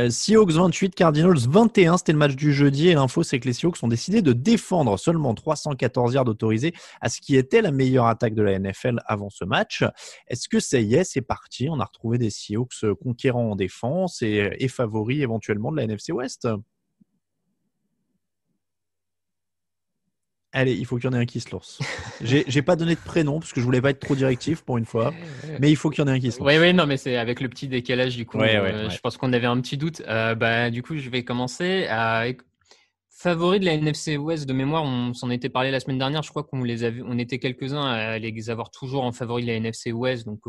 Seahawks 28, Cardinals 21, c'était le match du jeudi, et l'info, c'est que les Seahawks ont décidé de défendre seulement 314 yards autorisés à ce qui était la meilleure attaque de la NFL avant ce match. Est-ce que ça y est, c'est parti? On a retrouvé des Seahawks conquérants en défense et favoris éventuellement de la NFC West? Allez, il faut qu'il y en ait un qui se lance. J'ai pas donné de prénom parce que je voulais pas être trop directif pour une fois, mais il faut qu'il y en ait un qui se lance. Oui, non, mais c'est avec le petit décalage du coup. Ouais. Je pense qu'on avait un petit doute. Du coup, je vais commencer. Favoris de la NFC West de mémoire, on s'en était parlé la semaine dernière. Je crois qu'on était quelques-uns à les avoir toujours en favori de la NFC West. Donc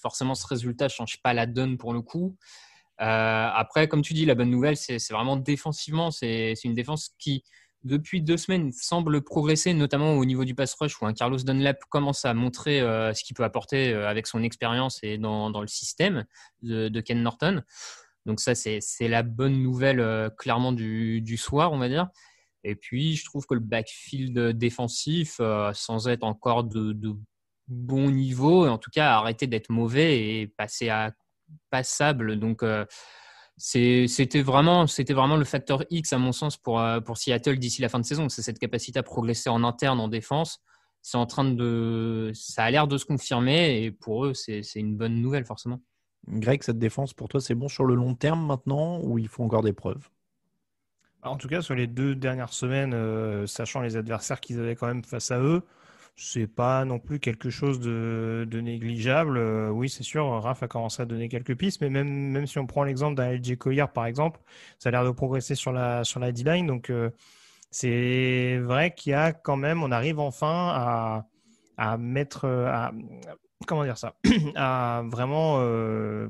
forcément, ce résultat change pas la donne pour le coup. Après, comme tu dis, la bonne nouvelle, c'est vraiment défensivement. C'est une défense qui, depuis 2 semaines, semble progresser, notamment au niveau du pass rush, où un Carlos Dunlap commence à montrer ce qu'il peut apporter avec son expérience et dans le système de Ken Norton. Donc ça, c'est la bonne nouvelle clairement du soir, on va dire. Et puis, je trouve que le backfield défensif, sans être encore de bon niveau, en tout cas, a arrêté d'être mauvais et passé à passable. Donc, c'était vraiment le facteur X, à mon sens, pour Seattle d'ici la fin de saison. C'est cette capacité à progresser en interne, en défense. Ça a l'air de se confirmer, et pour eux, c'est une bonne nouvelle, forcément. Greg, cette défense, pour toi, c'est bon sur le long terme maintenant, ou il faut encore des preuves? En tout cas, sur les 2 dernières semaines, sachant les adversaires qu'ils avaient quand même face à eux, c'est pas non plus quelque chose de négligeable. Oui, c'est sûr, Raph a commencé à donner quelques pistes, mais même si on prend l'exemple d'un LJ Collier, par exemple, ça a l'air de progresser sur la D-line. Donc, c'est vrai qu'il y a quand même, on arrive enfin à mettre, comment dire ça, à vraiment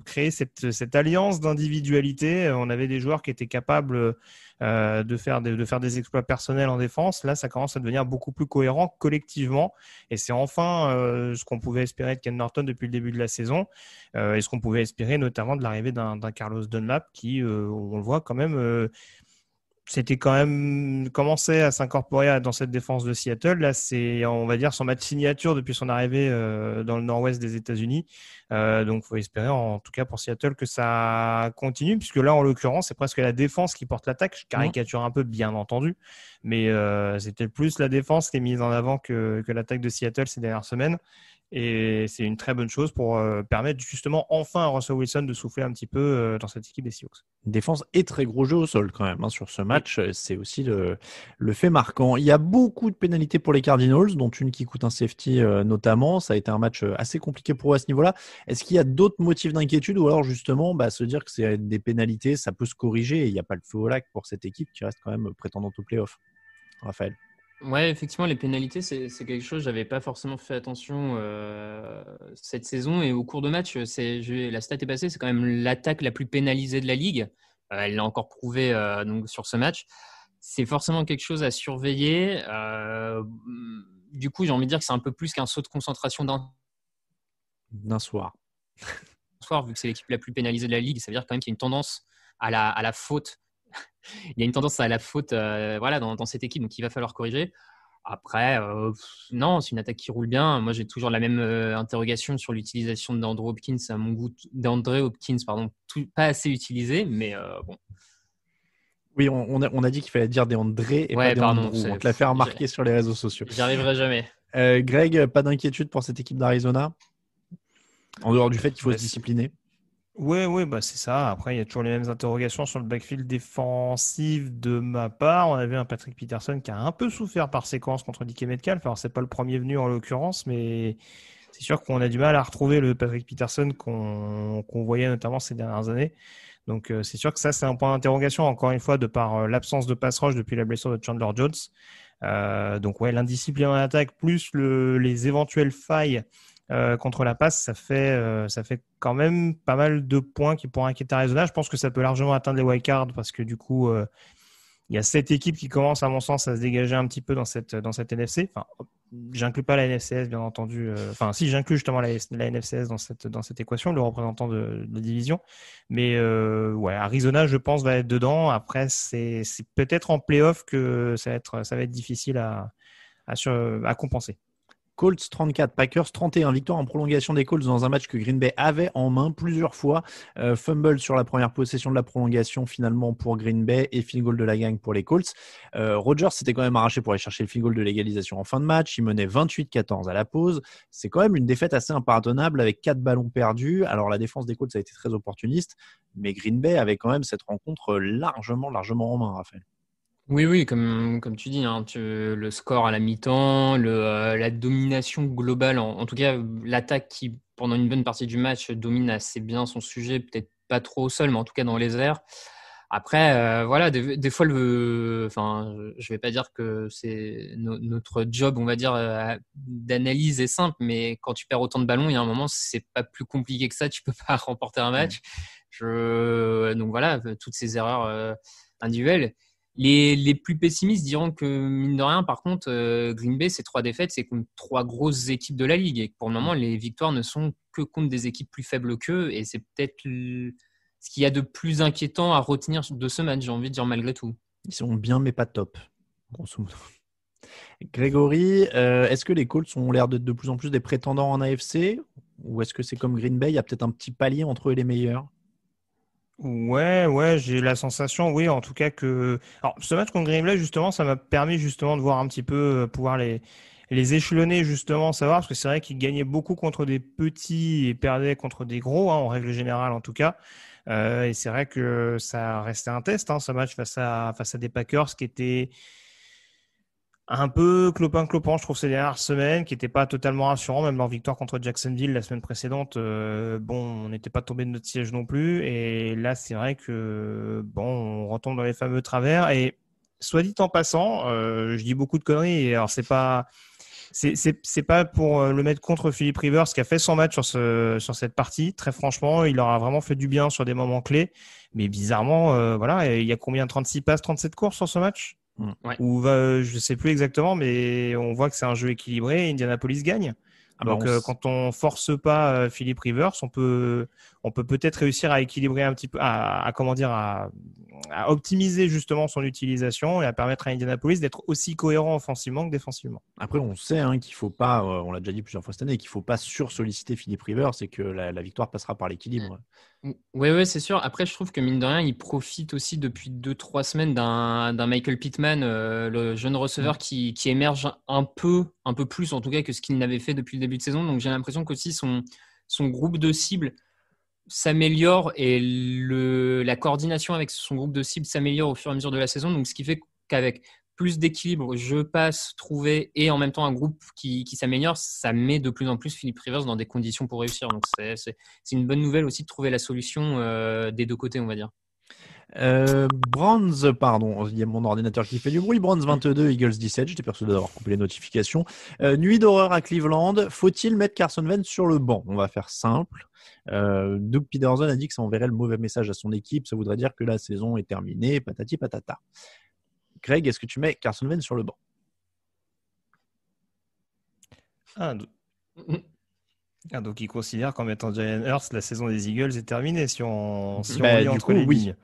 créer cette alliance d'individualité. On avait des joueurs qui étaient capables de faire des exploits personnels en défense. Là, ça commence à devenir beaucoup plus cohérent collectivement, et c'est enfin ce qu'on pouvait espérer de Ken Norton depuis le début de la saison, et ce qu'on pouvait espérer notamment de l'arrivée d'un Carlos Dunlap qui, on le voit quand même, c'était quand même commencé à s'incorporer dans cette défense de Seattle. Là, c'est, on va dire, son match signature depuis son arrivée dans le nord-ouest des États-Unis. Donc, il faut espérer, en tout cas pour Seattle, que ça continue, puisque là, en l'occurrence, c'est presque la défense qui porte l'attaque. Je caricature un peu, bien entendu, mais c'était plus la défense qui est mise en avant que l'attaque de Seattle ces dernières semaines. Et c'est une très bonne chose pour permettre justement enfin à Russell Wilson de souffler un petit peu dans cette équipe des Seahawks. Défense et très gros jeu au sol quand même sur ce match. C'est aussi le fait marquant. Il y a beaucoup de pénalités pour les Cardinals, dont une qui coûte un safety notamment. Ça a été un match assez compliqué pour eux à ce niveau-là. Est-ce qu'il y a d'autres motifs d'inquiétude ou alors justement se dire que c'est des pénalités, ça peut se corriger et il n'y a pas le feu au lac pour cette équipe qui reste quand même prétendante au play-off? Raphaël. Ouais, effectivement, les pénalités, c'est quelque chose, j'avais pas forcément fait attention cette saison. Et au cours de match, la stat est passée, c'est quand même l'attaque la plus pénalisée de la ligue. Elle l'a encore prouvé donc, sur ce match. C'est forcément quelque chose à surveiller. Du coup, j'ai envie de dire que c'est un peu plus qu'un saut de concentration d'un soir. Vu que c'est l'équipe la plus pénalisée de la ligue, ça veut dire quand même qu'il y a une tendance à la faute. Il y a une tendance à la faute dans cette équipe, donc il va falloir corriger. Après, non, c'est une attaque qui roule bien. Moi, j'ai toujours la même interrogation sur l'utilisation d'Andrew Hopkins, à mon goût, pas assez utilisé, mais bon. Oui, on a dit qu'il fallait dire des André et pas des Andrew. On te l'a fait remarquer sur les réseaux sociaux. J'y arriverai jamais. Greg, pas d'inquiétude pour cette équipe d'Arizona? En dehors du fait qu'il faut se discipliner? Oui, c'est ça. Après, il y a toujours les mêmes interrogations sur le backfield défensif de ma part. On avait un Patrick Peterson qui a un peu souffert par séquence contre DK Metcalf. Alors, c'est pas le premier venu en l'occurrence, mais c'est sûr qu'on a du mal à retrouver le Patrick Peterson qu'on voyait notamment ces dernières années. Donc, c'est sûr que ça, c'est un point d'interrogation, encore une fois, de par l'absence de pass rush depuis la blessure de Chandler Jones. Donc, ouais, l'indiscipline en attaque plus les éventuelles failles contre la passe, ça fait quand même pas mal de points qui pourraient inquiéter Arizona. Je pense que ça peut largement atteindre les wildcards parce que du coup, il y a 7 équipes qui commencent, à mon sens, à se dégager un petit peu dans cette NFC. Enfin, j'inclus pas la NFCS, bien entendu. Enfin, si, j'inclus justement la NFCS dans cette équation, le représentant de la division. Mais ouais, Arizona, je pense, va être dedans. Après, c'est peut-être en playoff que ça va être difficile à compenser. Colts 34, Packers 31. Victoire en prolongation des Colts dans un match que Green Bay avait en main plusieurs fois. Fumble sur la première possession de la prolongation finalement pour Green Bay et field goal de la gang pour les Colts. Rodgers s'était quand même arraché pour aller chercher le field goal de l'égalisation en fin de match. Il menait 28-14 à la pause. C'est quand même une défaite assez impardonnable avec 4 ballons perdus. Alors la défense des Colts a été très opportuniste, mais Green Bay avait quand même cette rencontre largement en main, Raphaël. Oui, comme tu dis, le score à la mi-temps, la domination globale, en tout cas l'attaque qui, pendant une bonne partie du match, domine assez bien son sujet, peut-être pas trop au sol, mais en tout cas dans les airs. Après, voilà, des fois, je vais pas dire que c'est notre job, on va dire, d'analyse est simple, mais quand tu perds autant de ballons, il y a un moment, c'est pas plus compliqué que ça, tu peux pas remporter un match. Donc voilà, toutes ces erreurs individuelles. Les plus pessimistes diront que, mine de rien, par contre, Green Bay, ces 3 défaites, c'est contre 3 grosses équipes de la Ligue. Et que pour le moment, les victoires ne sont que contre des équipes plus faibles qu'eux. Et c'est peut-être ce qu'il y a de plus inquiétant à retenir de ce match, j'ai envie de dire, malgré tout. Ils sont bien, mais pas top, grosso modo. Grégory, est-ce que les Colts ont l'air d'être de plus en plus des prétendants en AFC? Ou est-ce que c'est comme Green Bay, il y a peut-être un petit palier entre eux et les meilleurs? Ouais, j'ai la sensation, oui, en tout cas que... Alors, ce match contre Green Bay, justement, ça m'a permis justement de voir un petit peu, pouvoir les échelonner, justement, savoir, parce que c'est vrai qu'ils gagnaient beaucoup contre des petits et perdaient contre des gros, en règle générale, en tout cas. Et c'est vrai que ça restait un test, ce match face à des Packers qui étaient un peu clopin-clopant, je trouve, ces dernières semaines, qui n'étaient pas totalement rassurants. Même leur victoire contre Jacksonville la semaine précédente, on n'était pas tombé de notre siège non plus. Et là, c'est vrai que on retombe dans les fameux travers. Et soit dit en passant, je dis beaucoup de conneries. Et alors, c'est pas pour le mettre contre Philip Rivers qui a fait son match sur cette partie. Très franchement, il leur a vraiment fait du bien sur des moments clés. Mais bizarrement, voilà, il y a combien? 36 passes, 37 courses sur ce match? Ouais. Ou je sais plus exactement, mais on voit que c'est un jeu équilibré. Indianapolis gagne. Donc, quand on force pas Philip Rivers, on peut peut-être réussir à équilibrer un petit peu, à optimiser justement son utilisation et à permettre à Indianapolis d'être aussi cohérent offensivement que défensivement. Après, on sait qu'il faut pas, on l'a déjà dit plusieurs fois cette année, qu'il faut pas sursolliciter Philip Rivers et que la victoire passera par l'équilibre. Oui, c'est sûr. Après, je trouve que mine de rien, il profite aussi depuis 2-3 semaines d'un Michael Pittman, le jeune receveur qui émerge un peu plus, en tout cas, que ce qu'il n'avait fait depuis le début de saison. Donc, j'ai l'impression qu'aussi son groupe de cibles s'améliore et la coordination avec son groupe de cibles s'améliore au fur et à mesure de la saison. Donc, ce qui fait qu'avec plus d'équilibre, jeu, passe, trouver et en même temps un groupe qui s'améliore, ça met de plus en plus Philip Rivers dans des conditions pour réussir. Donc, c'est une bonne nouvelle aussi de trouver la solution des deux côtés, on va dire. Bronze, pardon, il y a mon ordinateur qui fait du bruit. Bronze 22, Eagles 17. J'étais persuadé d'avoir coupé les notifications. Nuit d'horreur à Cleveland. Faut-il mettre Carson Wentz sur le banc? On va faire simple. Doug Peterson a dit que ça enverrait le mauvais message à son équipe. Ça voudrait dire que la saison est terminée. Patati patata. Greg, est-ce que tu mets Carson Wentz sur le banc? Donc il considère qu'en mettant Jalen Hurts, la saison des Eagles est terminée si on lit entre les lignes.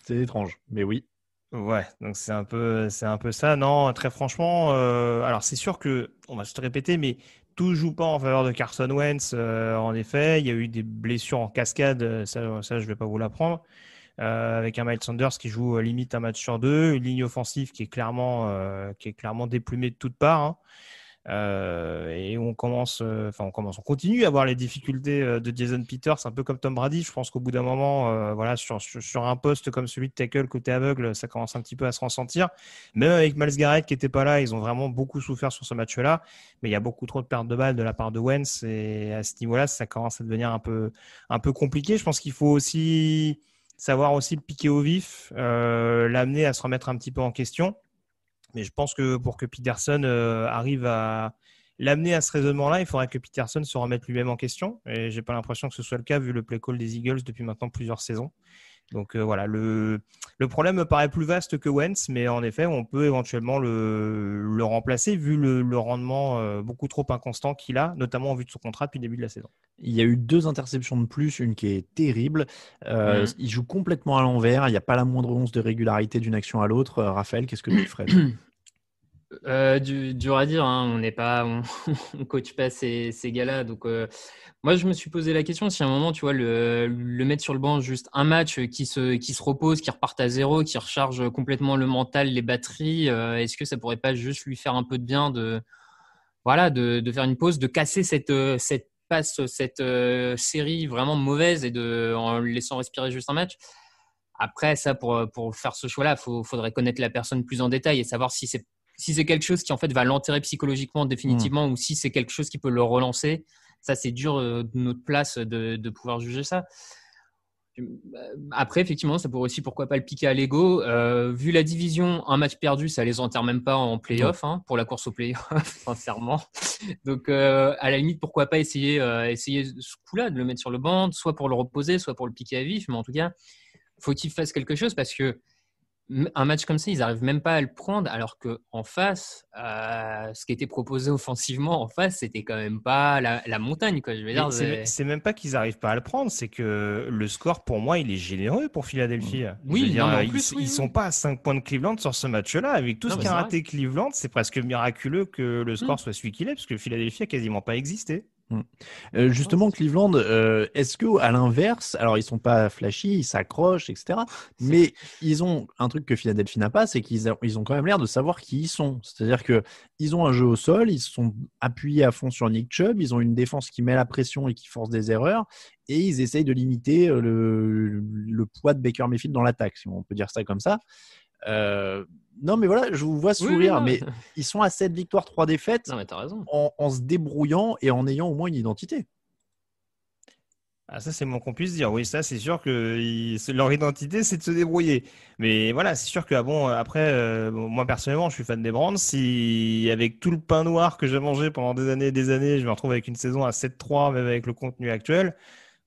C'est étrange, mais oui. Ouais, donc c'est un peu ça. Non, très franchement, alors c'est sûr que, on va se répéter, mais tout joue pas en faveur de Carson Wentz. En effet, il y a eu des blessures en cascade, ça je vais pas vous l'apprendre. Avec un Miles Sanders qui joue limite un match sur deux, une ligne offensive qui est clairement déplumée de toutes parts. Hein. Et on continue à avoir les difficultés de Jason Peters, un peu comme Tom Brady. Je pense qu'au bout d'un moment, sur un poste comme celui de tackle côté aveugle, ça commence un petit peu à se ressentir. Même avec Myles Garrett qui n'était pas là, ils ont vraiment beaucoup souffert sur ce match-là. Mais il y a beaucoup trop de pertes de balles de la part de Wentz et à ce niveau-là, ça commence à devenir un peu compliqué. Je pense qu'il faut aussi savoir aussi le piquer au vif, l'amener à se remettre un petit peu en question. Mais je pense que pour que Peterson arrive à l'amener à ce raisonnement-là, il faudrait que Peterson se remette lui-même en question. Et j'ai pas l'impression que ce soit le cas vu le play call des Eagles depuis maintenant plusieurs saisons. Donc voilà, le problème me paraît plus vaste que Wentz, mais en effet, on peut éventuellement le remplacer vu le rendement beaucoup trop inconstant qu'il a, notamment en vue de son contrat depuis le début de la saison. Il y a eu 2 interceptions de plus, une qui est terrible. Il joue complètement à l'envers. Il n'y a pas la moindre once de régularité d'une action à l'autre. Raphaël, qu'est-ce que tu ferais? Dur à dire, hein. On coach pas ces gars-là. Donc, moi, je me suis posé la question si à un moment, tu vois, le mettre sur le banc juste un match qui se repose, qui reparte à zéro, qui recharge complètement le mental, les batteries, est-ce que ça pourrait pas juste lui faire un peu de bien de faire une pause, de casser cette série vraiment mauvaise et en le laissant respirer juste un match? Après, ça, pour faire ce choix-là, faudrait connaître la personne plus en détail et savoir si c'est quelque chose qui en fait va l'enterrer psychologiquement définitivement ou si c'est quelque chose qui peut le relancer. Ça, c'est dur de notre place de pouvoir juger ça. Après, effectivement, ça pourrait aussi, pourquoi pas, le piquer à l'ego. Vu la division, un match perdu, ça les enterre même pas en play-off, pour la course au play-off, sincèrement. Donc, à la limite, pourquoi pas essayer ce coup-là, de le mettre sur le banc, soit pour le reposer, soit pour le piquer à vif. Mais en tout cas, faut qu'il fasse quelque chose parce que un match comme ça, ils n'arrivent même pas à le prendre, alors qu'en face, ce qui était proposé offensivement en face, c'était quand même pas la montagne, quoi. Je veux dire, c'est même pas qu'ils n'arrivent pas à le prendre, c'est que le score, pour moi, il est généreux pour Philadelphie. Oui, ils sont pas à 5 points de Cleveland sur ce match-là. Avec tout ce qu'a raté Cleveland, c'est presque miraculeux que le score soit celui qu'il est, parce que Philadelphie a quasiment pas existé. Justement, Cleveland, est-ce que à l'inverse, alors ils sont pas flashy, ils s'accrochent, etc. Mais ils ont un truc que Philadelphie n'a pas, c'est qu'ils ont quand même l'air de savoir qui ils sont. C'est-à-dire que ils ont un jeu au sol, ils sont appuyés à fond sur Nick Chubb, ils ont une défense qui met la pression et qui force des erreurs, et ils essayent de limiter le poids de Baker Mayfield dans l'attaque, si on peut dire ça comme ça. Non, mais voilà, je vous vois sourire, oui, mais ils sont à 7 victoires, 3 défaites. Non, mais t'as raison. En se débrouillant et en ayant au moins une identité. Ah, ça, c'est le moins qu'on puisse dire. Oui, ça, c'est sûr que leur identité, c'est de se débrouiller. Mais voilà, c'est sûr que après, moi, personnellement, je suis fan des Browns. Si, avec tout le pain noir que j'ai mangé pendant des années et des années, je me retrouve avec une saison à 7-3, même avec le contenu actuel,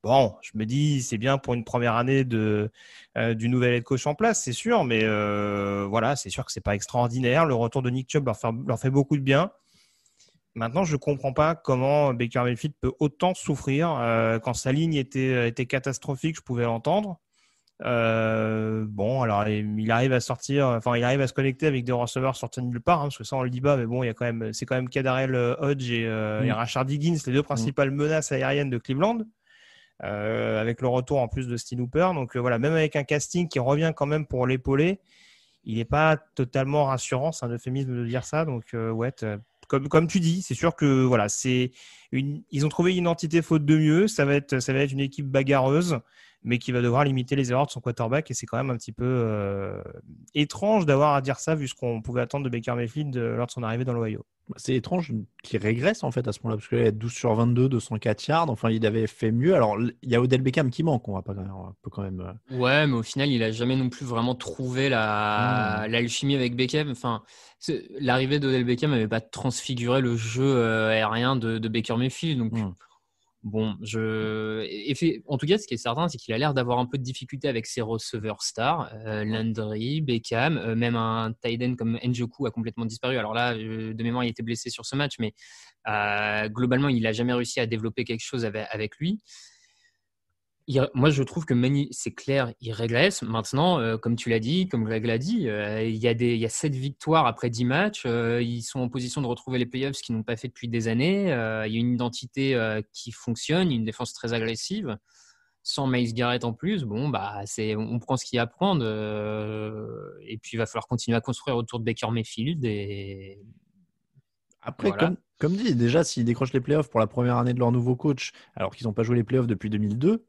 bon, je me dis, c'est bien pour une première année du nouvel head coach en place, c'est sûr. Mais voilà, c'est sûr que c'est pas extraordinaire. Le retour de Nick Chubb leur fait beaucoup de bien. Maintenant, je ne comprends pas comment Baker Mayfield peut autant souffrir. Quand sa ligne était catastrophique, je pouvais l'entendre. Bon, alors il arrive à se connecter avec des receveurs sortis de nulle part, parce que ça on le dit pas, mais bon, c'est quand même Kadarel Hodge et Rashard Higgins, les deux principales menaces aériennes de Cleveland, avec le retour en plus de Austin Hooper. Donc voilà, même avec un casting qui revient quand même pour l'épauler, il n'est pas totalement rassurant, c'est un euphémisme de dire ça. Donc comme tu dis, c'est sûr que voilà, ils ont trouvé une identité faute de mieux. Ça va être une équipe bagarreuse, mais qui va devoir limiter les erreurs de son quarterback. Et c'est quand même un petit peu étrange d'avoir à dire ça, vu ce qu'on pouvait attendre de Baker Mayfield lors de son arrivée dans l'Ohio. C'est étrange qu'il régresse en fait à ce moment-là, parce qu'il est 12 sur 22, 204 yards. Enfin, il avait fait mieux. Alors, il y a Odell Beckham qui manque. On peut quand même. Ouais, mais au final, il a jamais non plus vraiment trouvé l'alchimie avec Beckham. Enfin, l'arrivée d'Odell Beckham n'avait pas transfiguré le jeu aérien de Baker Mayfield. Donc, bon, en tout cas, ce qui est certain, c'est qu'il a l'air d'avoir un peu de difficulté avec ses receveurs stars. Landry, Beckham, même un tight end comme Njoku a complètement disparu. Alors là, de mémoire, il était blessé sur ce match, mais globalement, il n'a jamais réussi à développer quelque chose avec lui. Moi, je trouve que c'est clair, il régresse. Maintenant, comme tu l'as dit, comme Greg l'a dit, il y a 7 victoires après 10 matchs. Ils sont en position de retrouver les playoffs, ce qu'ils n'ont pas fait depuis des années. Il y a une identité qui fonctionne, une défense très agressive. Sans Myles Garrett en plus, bon, on prend ce qu'il y a à prendre. Et puis, il va falloir continuer à construire autour de Baker Mayfield. Et après, voilà. comme dit, déjà, s'ils décrochent les playoffs pour la première année de leur nouveau coach, alors qu'ils n'ont pas joué les playoffs depuis 2002,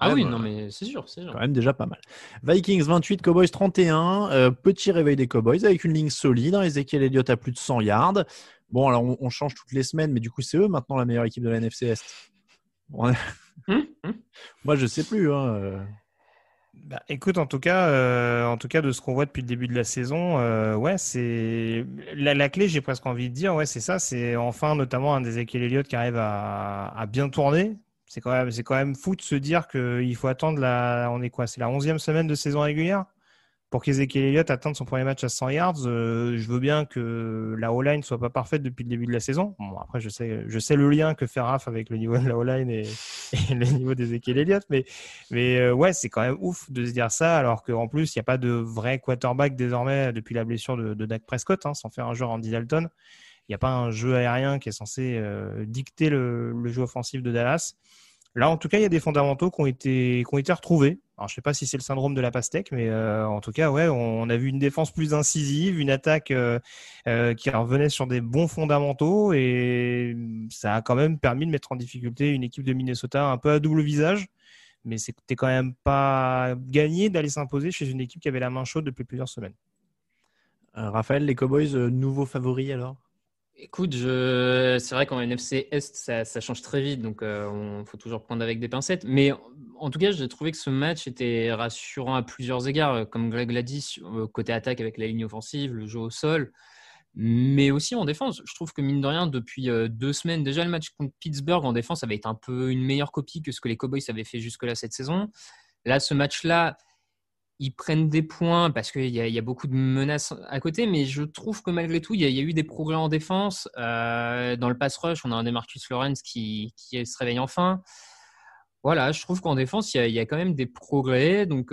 oui, non, mais c'est sûr. Quand même déjà pas mal. Vikings 28, Cowboys 31. Petit réveil des Cowboys avec une ligne solide. Ezekiel Elliott a plus de 100 yards. Bon, alors on change toutes les semaines, mais du coup, c'est eux maintenant la meilleure équipe de la NFC Est. Moi, je sais plus. Écoute, en tout cas, de ce qu'on voit depuis le début de la saison, ouais, c'est la clé. J'ai presque envie de dire, ouais, c'est ça. C'est enfin notamment un Ezekiel Elliott qui arrive à bien tourner. C'est quand même fou de se dire qu'il faut attendre c'est la 11e semaine de saison régulière pour qu'Ezekiel Elliott atteigne son premier match à 100 yards. Je veux bien que la O-line soit pas parfaite depuis le début de la saison. Bon, après, je sais le lien que fait Raph avec le niveau de la O-line et le niveau d'Ezekiel Elliott, mais ouais, c'est quand même ouf de se dire ça, alors qu'en plus, il n'y a pas de vrai quarterback désormais depuis la blessure de Dak Prescott, sans faire un joueur Andy Dalton. Il n'y a pas un jeu aérien qui est censé dicter le jeu offensif de Dallas. Là, en tout cas, il y a des fondamentaux qui ont été retrouvés. Alors, je ne sais pas si c'est le syndrome de la pastèque, mais en tout cas, ouais, on a vu une défense plus incisive, une attaque qui revenait sur des bons fondamentaux, et ça a quand même permis de mettre en difficulté une équipe de Minnesota un peu à double visage. Mais c'était quand même pas gagné d'aller s'imposer chez une équipe qui avait la main chaude depuis plusieurs semaines. Raphaël, les Cowboys, nouveaux favoris alors? Écoute, c'est vrai qu'en NFC Est, ça change très vite, donc il faut toujours prendre avec des pincettes. Mais en tout cas, j'ai trouvé que ce match était rassurant à plusieurs égards, comme Greg l'a dit, côté attaque avec la ligne offensive, le jeu au sol, mais aussi en défense. Je trouve que mine de rien, depuis 2 semaines, déjà le match contre Pittsburgh en défense avait été un peu une meilleure copie que ce que les Cowboys avaient fait jusque-là cette saison. Là, ce match-là, ils prennent des points parce qu'il y a beaucoup de menaces à côté, mais je trouve que malgré tout, il y a eu des progrès en défense. Dans le pass rush, on a un Demarcus Lawrence qui se réveille enfin. Voilà, je trouve qu'en défense, il y a quand même des progrès. Donc,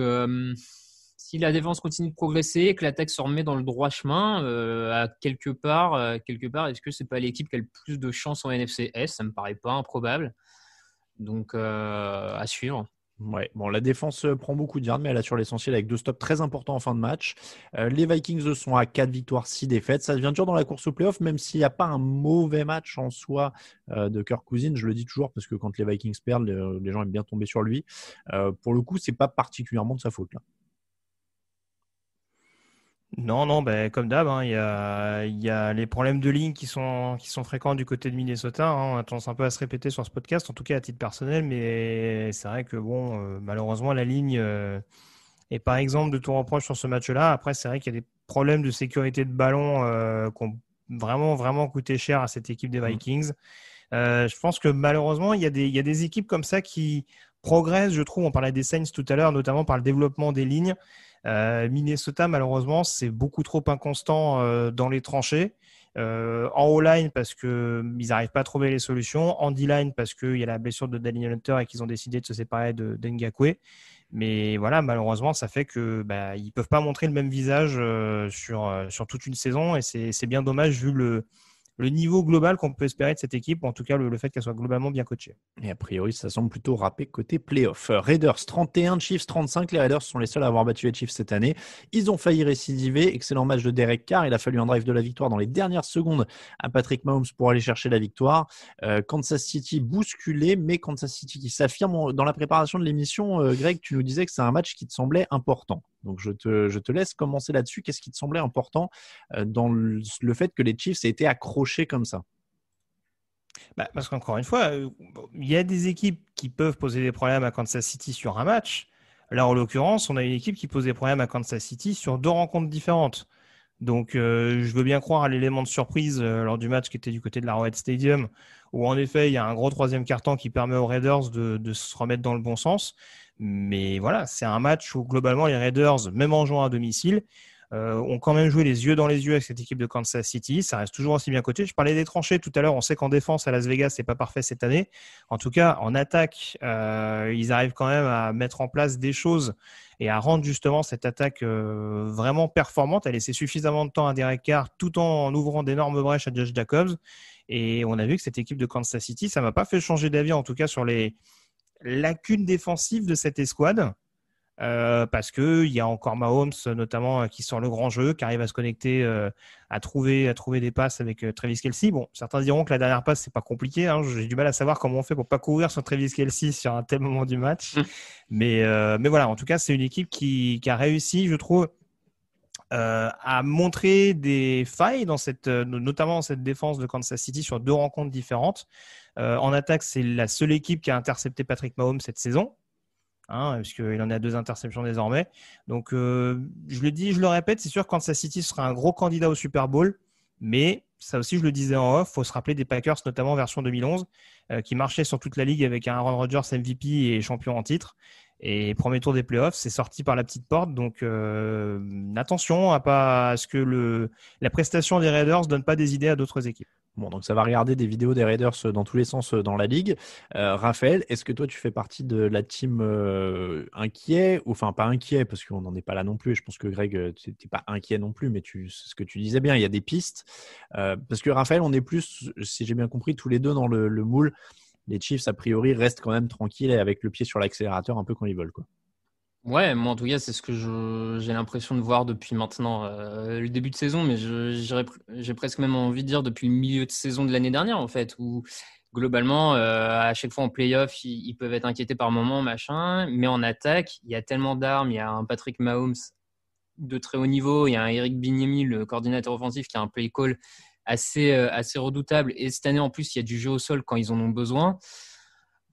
si la défense continue de progresser et que l'attaque se remet dans le droit chemin, à quelque part, est-ce que c'est pas l'équipe qui a le plus de chance en NFC Est? Ça me paraît pas improbable. Donc, à suivre. Ouais, bon, la défense prend beaucoup de yards, mais elle assure l'essentiel avec 2 stops très importants en fin de match. Les Vikings sont à 4 victoires, 6 défaites. Ça devient dur dans la course au playoff, même s'il n'y a pas un mauvais match en soi de Kirk Cousins. Je le dis toujours parce que quand les Vikings perdent, les gens aiment bien tomber sur lui. Pour le coup, c'est pas particulièrement de sa faute là. Non, comme d'hab, il y a les problèmes de ligne qui sont fréquents du côté de Minnesota. On a tendance un peu à se répéter sur ce podcast, en tout cas à titre personnel, mais c'est vrai que malheureusement la ligne est par exemple de tout reproche sur ce match-là. Après, c'est vrai qu'il y a des problèmes de sécurité de ballon qui ont vraiment vraiment coûté cher à cette équipe des Vikings. Je pense que malheureusement il y a des équipes comme ça qui progressent, je trouve. On parlait des Saints tout à l'heure, notamment par le développement des lignes. Minnesota, malheureusement, c'est beaucoup trop inconstant dans les tranchées. En O-line parce qu'ils n'arrivent pas à trouver les solutions. En D-line parce qu'il y a la blessure de Daniel Hunter et qu'ils ont décidé de se séparer de Ngakoue. Mais voilà, malheureusement, ça fait que ils ne peuvent pas montrer le même visage sur toute une saison. Et c'est bien dommage vu le le niveau global qu'on peut espérer de cette équipe, ou en tout cas le fait qu'elle soit globalement bien coachée. Et a priori, ça semble plutôt râpé côté playoff. Raiders 31, Chiefs 35. Les Raiders sont les seuls à avoir battu les Chiefs cette année. Ils ont failli récidiver. Excellent match de Derek Carr. Il a fallu un drive de la victoire dans les dernières secondes à Patrick Mahomes pour aller chercher la victoire. Kansas City bousculé, mais Kansas City qui s'affirme. Dans la préparation de l'émission, Greg, tu nous disais que c'est un match qui te semblait important. Donc je te laisse commencer là-dessus. Qu'est-ce qui te semblait important dans le fait que les Chiefs aient été accrochés comme ça? Parce qu'encore une fois, il y a des équipes qui peuvent poser des problèmes à Kansas City sur un match. Là, en l'occurrence, on a une équipe qui pose des problèmes à Kansas City sur 2 rencontres différentes. Donc, je veux bien croire à l'élément de surprise lors du match qui était du côté de l'Arrowhead Stadium, où en effet, il y a un gros 3e quart-temps qui permet aux Raiders de se remettre dans le bon sens. Mais voilà, c'est un match où globalement, les Raiders, même en jouant à domicile, ont quand même joué les yeux dans les yeux avec cette équipe de Kansas City. Ça reste toujours aussi bien coaché. Je parlais des tranchées tout à l'heure. On sait qu'en défense à Las Vegas, c'est pas parfait cette année. En tout cas, en attaque, ils arrivent quand même à mettre en place des choses et à rendre justement cette attaque vraiment performante, à laisser suffisamment de temps à Derek Carr tout en ouvrant d'énormes brèches à Josh Jacobs. Et on a vu que cette équipe de Kansas City, ça m'a pas fait changer d'avis, en tout cas sur les lacunes défensives de cette escouade. Parce qu'il y a encore Mahomes notamment qui sort le grand jeu, qui arrive à se connecter, à trouver des passes avec Travis Kelce. Bon, certains diront que la dernière passe, c'est pas compliqué. J'ai du mal à savoir comment on fait pour pas courir sur Travis Kelce sur un tel moment du match. Mais voilà, en tout cas, c'est une équipe qui a réussi, je trouve, à montrer des failles notamment dans cette défense de Kansas City sur 2 rencontres différentes. En attaque, c'est la seule équipe qui a intercepté Patrick Mahomes cette saison. Puisqu'il en a 2 interceptions désormais. Donc, je le dis, je le répète, c'est sûr que Kansas City sera un gros candidat au Super Bowl, mais ça aussi, je le disais en off, il faut se rappeler des Packers, notamment version 2011, qui marchaient sur toute la ligue avec un Aaron Rodgers MVP et champion en titre. Et premier tour des playoffs, c'est sorti par la petite porte. Donc, attention à ce que la prestation des Raiders ne donne pas des idées à d'autres équipes. Bon, donc ça va regarder des vidéos des Raiders dans tous les sens dans la ligue. Raphaël, est-ce que toi tu fais partie de la team inquiet, ou enfin pas inquiet parce qu'on n'en est pas là non plus, et je pense que Greg, tu n'es pas inquiet non plus, mais ce que tu disais bien, il y a des pistes. Parce que Raphaël, on est plus, si j'ai bien compris, tous les deux dans le moule. Les Chiefs, a priori, restent quand même tranquilles et avec le pied sur l'accélérateur un peu quand ils veulent, quoi. Ouais, moi en tout cas, c'est ce que j'ai l'impression de voir depuis maintenant le début de saison, mais j'ai presque même envie de dire depuis le milieu de saison de l'année dernière, en fait, où globalement, à chaque fois en play-off, ils peuvent être inquiétés par moment, machin, mais en attaque, il y a tellement d'armes, il y a un Patrick Mahomes de très haut niveau, il y a un Eric Bieniemy, le coordinateur offensif, qui a un play call assez redoutable, et cette année en plus, il y a du jeu au sol quand ils en ont besoin.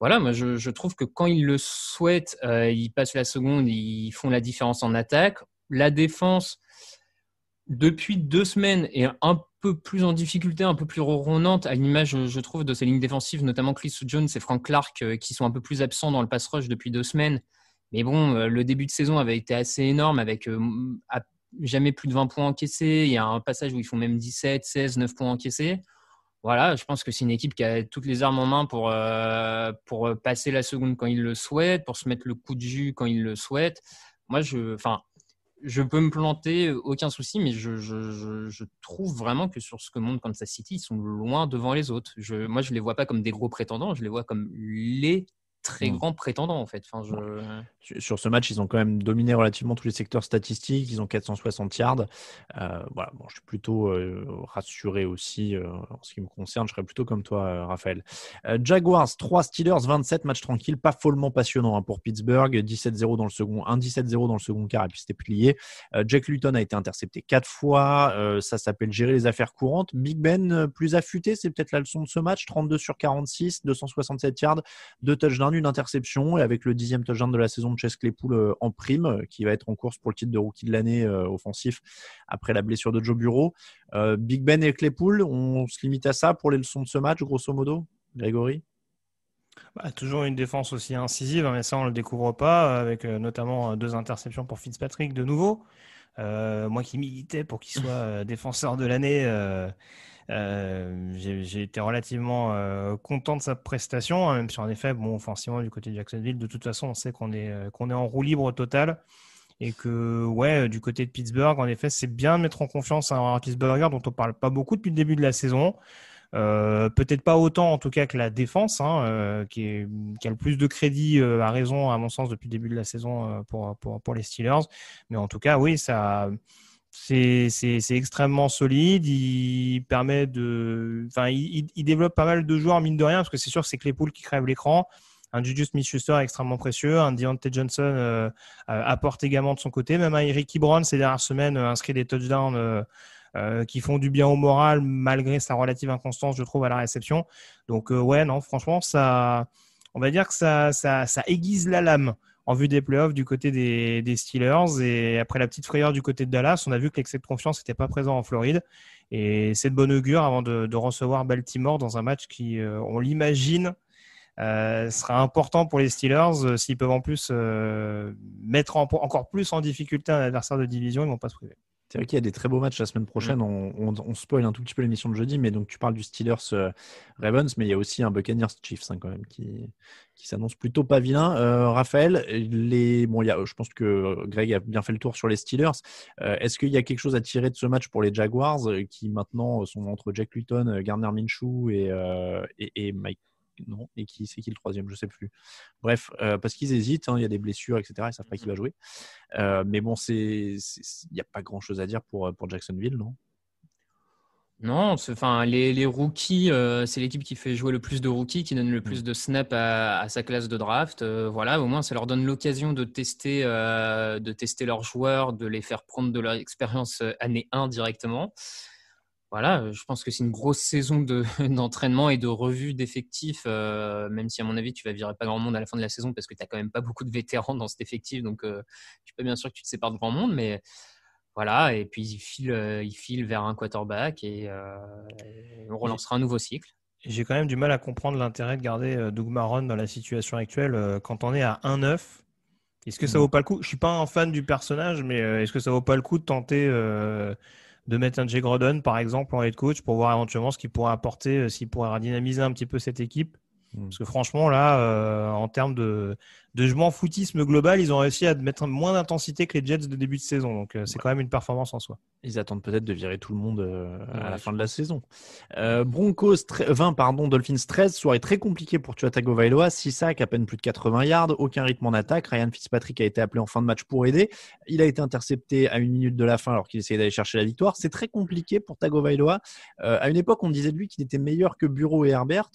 Voilà, moi je trouve que quand ils le souhaitent, ils passent la seconde, ils font la différence en attaque. La défense, depuis 2 semaines, est un peu plus en difficulté, un peu plus ronronnante, à l'image, je trouve, de ces lignes défensives, notamment Chris Jones et Frank Clark, qui sont un peu plus absents dans le pass rush depuis 2 semaines. Mais bon, le début de saison avait été assez énorme, avec jamais plus de 20 points encaissés. Il y a un passage où ils font même 17, 16, 9 points encaissés. Voilà, je pense que c'est une équipe qui a toutes les armes en main pour passer la seconde quand il le souhaite, pour se mettre le coup de jus quand il le souhaite. Moi, je peux me planter, aucun souci, mais je trouve vraiment que sur ce que montre Kansas City, ils sont loin devant les autres. Moi, je les vois pas comme des gros prétendants, je les vois comme les très grands prétendants, en fait. Sur ce match, ils ont quand même dominé relativement tous les secteurs statistiques. Ils ont 460 yards. Voilà, bon, je suis plutôt rassuré aussi en ce qui me concerne. Je serais plutôt comme toi, Raphaël. Jaguars 3, Steelers 27, match tranquille, pas follement passionnant pour Pittsburgh. 17-0 dans le second, 17-0 dans le second quart, et puis c'était plié. Jack Luton a été intercepté 4 fois. Ça s'appelle gérer les affaires courantes. Big Ben plus affûté, c'est peut-être la leçon de ce match. 32 sur 46, 267 yards, 2 touchdowns, une interception, et avec le 10e touchdown de la saison de Chase Claypool en prime, qui va être en course pour le titre de rookie de l'année offensif après la blessure de Joe Burrow. Big Ben et Claypool, on se limite à ça pour les leçons de ce match, grosso modo, Grégory? Toujours une défense aussi incisive, mais ça on ne le découvre pas, avec notamment 2 interceptions pour Fitzpatrick de nouveau. Moi qui militais pour qu'il soit défenseur de l'année, j'ai été relativement content de sa prestation, même si en effet, offensivement du côté de Jacksonville, de toute façon, on sait qu'on est en roue libre totale. Et que, ouais, du côté de Pittsburgh, en effet, c'est bien de mettre en confiance un Roethlisberger dont on parle pas beaucoup depuis le début de la saison. Peut-être pas autant, en tout cas, que la défense, qui a le plus de crédit, à raison, à mon sens, depuis le début de la saison pour les Steelers. Mais en tout cas, oui, c'est extrêmement solide. Il permet il développe pas mal de joueurs, mine de rien, parce que c'est sûr que c'est Claypool qui crève l'écran. Un Juju Smith-Schuster extrêmement précieux, un Deontay Johnson apporte également de son côté, même un Eric Ebron ces dernières semaines inscrit des touchdowns qui font du bien au moral malgré sa relative inconstance, je trouve, à la réception. Donc ouais, non, franchement, on va dire que ça aiguise la lame en vue des playoffs du côté des Steelers. Et après la petite frayeur du côté de Dallas, on a vu que l'excès de confiance n'était pas présent en Floride. Et c'est de bon augure avant de recevoir Baltimore dans un match qui, on l'imagine, sera important pour les Steelers. S'ils peuvent en plus mettre encore plus en difficulté un adversaire de division, ils ne vont pas se priver. C'est vrai qu'il y a des très beaux matchs la semaine prochaine. On spoil un tout petit peu l'émission de jeudi, mais donc tu parles du Steelers Ravens, mais il y a aussi un Buccaneers Chiefs quand même qui s'annonce plutôt pas vilain. Raphaël, je pense que Greg a bien fait le tour sur les Steelers. Est-ce qu'il y a quelque chose à tirer de ce match pour les Jaguars qui maintenant sont entre Jack Luton, Gardner Minshew et Mike? Non, et c'est qui le troisième? Je ne sais plus. Bref, parce qu'ils hésitent, il y a des blessures, etc. Ils ne savent pas qui va jouer. Mais bon, il n'y a pas grand-chose à dire pour Jacksonville, non? Non, les rookies, c'est l'équipe qui fait jouer le plus de rookies, qui donne le plus de snaps à sa classe de draft. Voilà, au moins, ça leur donne l'occasion de tester leurs joueurs, de les faire prendre de leur expérience année 1 directement. Voilà, je pense que c'est une grosse saison d'entraînement et de revue d'effectifs, même si à mon avis tu vas virer pas grand monde à la fin de la saison parce que tu n'as quand même pas beaucoup de vétérans dans cet effectif, donc je suis pas bien sûr que tu te sépares de grand monde, mais voilà, et puis il file vers un quarterback et on relancera un nouveau cycle. J'ai quand même du mal à comprendre l'intérêt de garder Doug Marrone dans la situation actuelle quand on est à 1-9. Est-ce que ça vaut pas le coup? Je suis pas un fan du personnage, mais est-ce que ça vaut pas le coup de tenter de mettre un Jay Gruden, par exemple, en head coach pour voir éventuellement ce qu'il pourrait apporter, s'il pourrait dynamiser un petit peu cette équipe? Parce que franchement, là, en termes de je m'en foutisme global, ils ont réussi à mettre moins d'intensité que les Jets de début de saison. Donc, c'est quand même une performance en soi. Ils attendent peut-être de virer tout le monde à la fin de la saison. Broncos 20, Dolphins 13. Soirée très compliquée pour Tua Tagovailoa. 6 sacs, à peine plus de 80 yards. Aucun rythme en attaque. Ryan Fitzpatrick a été appelé en fin de match pour aider. Il a été intercepté à 1 minute de la fin alors qu'il essayait d'aller chercher la victoire. C'est très compliqué pour Tagovailoa. À une époque, on disait de lui qu'il était meilleur que Burrow et Herbert.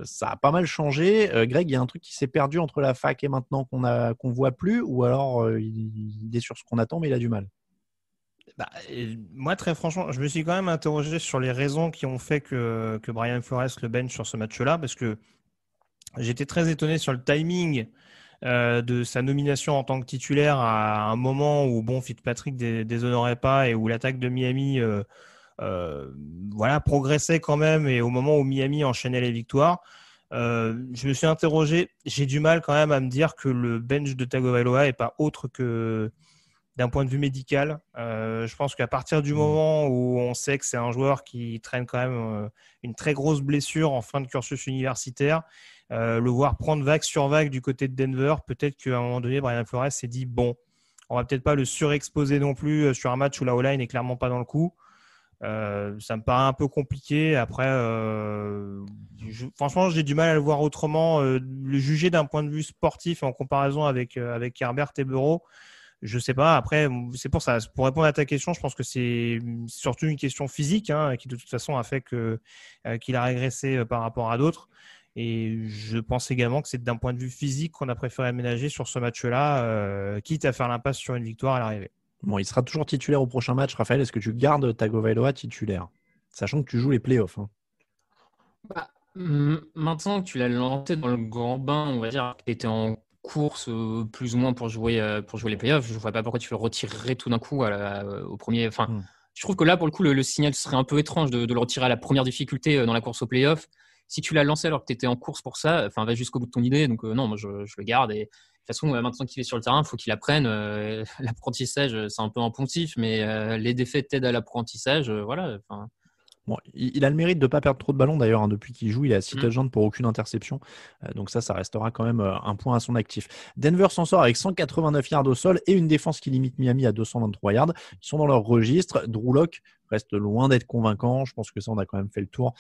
Ça a pas mal changé. Greg, il y a un truc qui s'est perdu entre la fac et maintenant qu'on voit plus, ou alors il est sur ce qu'on attend mais il a du mal? Moi, très franchement, je me suis quand même interrogé sur les raisons qui ont fait que Brian Flores le bench sur ce match-là, parce que j'étais très étonné sur le timing de sa nomination en tant que titulaire à un moment où Fitzpatrick déshonorait pas et où l'attaque de Miami progressait quand même, et au moment où Miami enchaînait les victoires, je me suis interrogé. J'ai du mal quand même à me dire que le bench de Tagovailoa est pas autre que d'un point de vue médical. Je pense qu'à partir du moment où on sait que c'est un joueur qui traîne quand même une très grosse blessure en fin de cursus universitaire, le voir prendre vague sur vague du côté de Denver, peut-être qu'à un moment donné, Brian Flores s'est dit on va peut-être pas le surexposer non plus sur un match où la O-line n'est clairement pas dans le coup. Ça me paraît un peu compliqué. Après, franchement, j'ai du mal à le voir autrement. Le juger d'un point de vue sportif en comparaison avec Herbert et Burrow, je sais pas. Après, c'est pour ça. Pour répondre à ta question, je pense que c'est surtout une question physique qui de toute façon a fait qu'il a régressé par rapport à d'autres. Et je pense également que c'est d'un point de vue physique qu'on a préféré aménager sur ce match-là, quitte à faire l'impasse sur une victoire à l'arrivée. Bon, il sera toujours titulaire au prochain match. Raphaël, est-ce que tu gardes Tagovailoa titulaire, sachant que tu joues les playoffs? Maintenant que tu l'as lancé dans le grand bain, on va dire que tu étais en course plus ou moins pour jouer les playoffs, je ne vois pas pourquoi tu le retirerais tout d'un coup au premier. Je trouve que là, pour le coup, le signal serait un peu étrange de le retirer à la première difficulté dans la course aux playoffs. Si tu l'as lancé alors que tu étais en course pour ça, va jusqu'au bout de ton idée. Donc non, moi je le garde. Et de toute façon, maintenant qu'il est sur le terrain, il faut qu'il apprenne. L'apprentissage, c'est un peu un pontif, mais les défaites t'aident à l'apprentissage. Voilà. Bon, il a le mérite de ne pas perdre trop de ballons d'ailleurs. Depuis qu'il joue, il est à 6 touchdowns pour aucune interception. Donc ça restera quand même un point à son actif. Denver s'en sort avec 189 yards au sol et une défense qui limite Miami à 223 yards. Ils sont dans leur registre. Drew Lock reste loin d'être convaincant. Je pense que ça, on a quand même fait le tour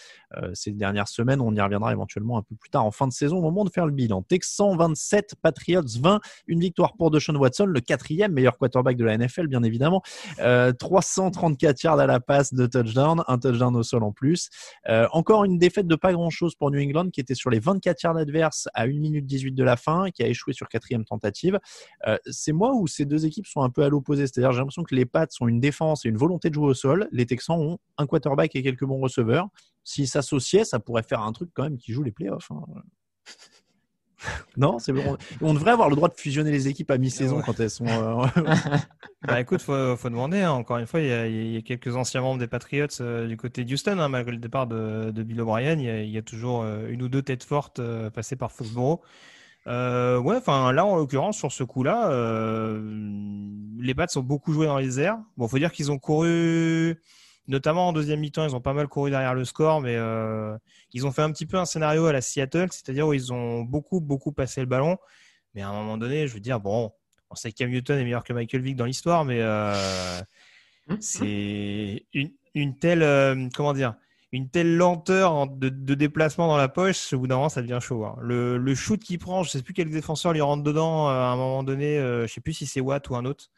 ces dernières semaines. On y reviendra éventuellement un peu plus tard en fin de saison au moment de faire le bilan. Texans 27, Patriots 20. Une victoire pour Deshaun Watson, le 4e meilleur quarterback de la NFL, bien évidemment. 334 yards à la passe, de touchdown, un touchdown au sol en plus. Encore une défaite de pas grand-chose pour New England qui était sur les 24 yards adverses à 1 minute 18 de la fin, qui a échoué sur 4e tentative. C'est moi où ces deux équipes sont un peu à l'opposé. C'est-à-dire j'ai l'impression que les Pats ont une défense et une volonté de jouer au sol. Les Texans ont un quarterback et quelques bons receveurs. S'ils s'associaient, ça pourrait faire un truc quand même qui joue les playoffs. Non, c'est bon. On devrait avoir le droit de fusionner les équipes à mi-saison quand elles sont. Écoute, faut demander. Encore une fois, il y a quelques anciens membres des Patriots du côté d'Houston, malgré le départ de Bill O'Brien. Il y a toujours une ou deux têtes fortes passées par Foxborough. Là, en l'occurrence, sur ce coup-là, les Pats ont beaucoup joué dans les airs. Bon, faut dire qu'ils ont couru, notamment en deuxième mi-temps, ils ont pas mal couru derrière le score, mais ils ont fait un petit peu un scénario à la Seattle, c'est-à-dire où ils ont beaucoup passé le ballon. Mais à un moment donné, je veux dire, bon, on sait que Cam Newton est meilleur que Michael Vick dans l'histoire, mais c'est une telle, une telle lenteur de déplacement dans la poche, au bout d'un moment, ça devient chaud. Le shoot qu'il prend, je ne sais plus quel défenseur lui rentre dedans à un moment donné, je ne sais plus si c'est Watt ou un autre.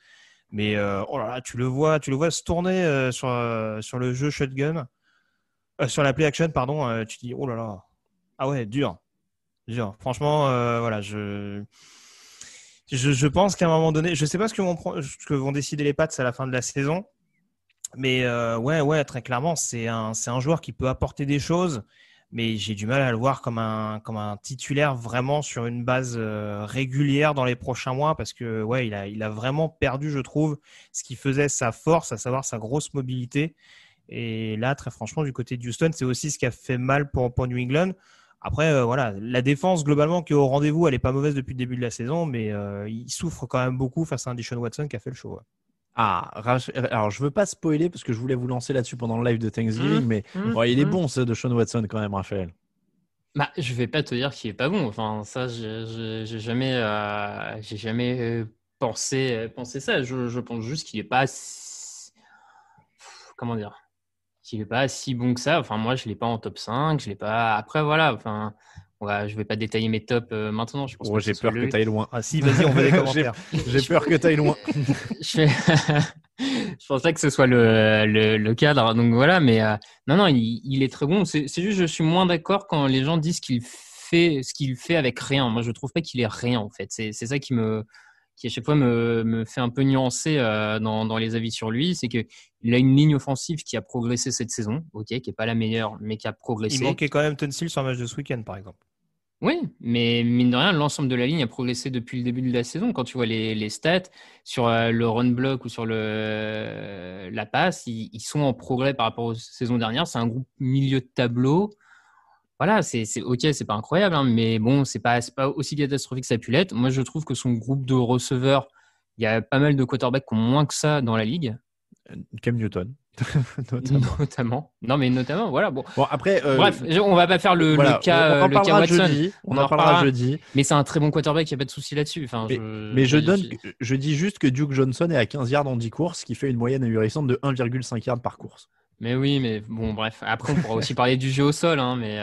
Mais oh là là, tu le vois se tourner sur le jeu shotgun, sur la play action, pardon. Tu te dis, oh là là, ah ouais, dur. Franchement, je pense qu'à un moment donné, je ne sais pas ce que vont décider les Pats à la fin de la saison. Mais ouais, très clairement, c'est un joueur qui peut apporter des choses, mais j'ai du mal à le voir comme un titulaire vraiment sur une base régulière dans les prochains mois, parce que ouais, il a vraiment perdu, je trouve, ce qui faisait sa force, à savoir sa grosse mobilité. Et là, très franchement, du côté de Houston, c'est aussi ce qui a fait mal pour New England. Après, la défense globalement qui est au rendez-vous, elle est pas mauvaise depuis le début de la saison, mais il souffre quand même beaucoup face à un Deshaun Watson qui a fait le show. Ouais. Alors je veux pas spoiler parce que je voulais vous lancer là-dessus pendant le live de Thanksgiving, mais il est bon ce de Deshaun Watson quand même, Raphaël. Je vais pas te dire qu'il est pas bon. Enfin, ça, j'ai jamais pensé ça. Je pense juste qu'il est pas qu'il est pas si bon que ça. Enfin, moi, je l'ai pas en top 5. Je l'ai pas. Après, voilà. Enfin, je vais pas détailler mes tops maintenant. Je pense j'ai peur que tu ailles loin. Ah si, vas-y, on veut des commentaires. J'ai peur que tu ailles loin. Je pense pas que ce soit le cadre. Donc voilà, mais non, il est très bon. C'est juste, je suis moins d'accord quand les gens disent ce qu'il fait avec rien. Moi, je trouve pas qu'il ait rien en fait. C'est ça qui à chaque fois me fait un peu nuancer dans les avis sur lui. C'est que il a une ligne offensive qui a progressé cette saison, qui est pas la meilleure, mais qui a progressé. Il manquait quand même Tunsil sur un match de ce week-end, par exemple. Oui, mais mine de rien, l'ensemble de la ligne a progressé depuis le début de la saison. Quand tu vois les stats sur le run block ou sur la passe, ils sont en progrès par rapport aux saisons dernières. C'est un groupe milieu de tableau. Voilà, c'est pas incroyable, hein, mais bon, c'est pas aussi catastrophique que ça a pu l'être. Moi, je trouve que son groupe de receveurs, il y a pas mal de quarterbacks qui ont moins que ça dans la ligue. Cam Newton. Notamment. Non, mais notamment, voilà. Bon après, bref, on va pas faire le cas Watson. On en parlera jeudi. Mais c'est un très bon quarterback, il n'y a pas de souci là-dessus. Enfin, je dis juste que Duke Johnson est à 15 yards en 10 courses, ce qui fait une moyenne ahurissante de 1,5 yards par course. Mais oui, mais bon, bref. Après, on pourra aussi parler du jeu au sol, hein, mais.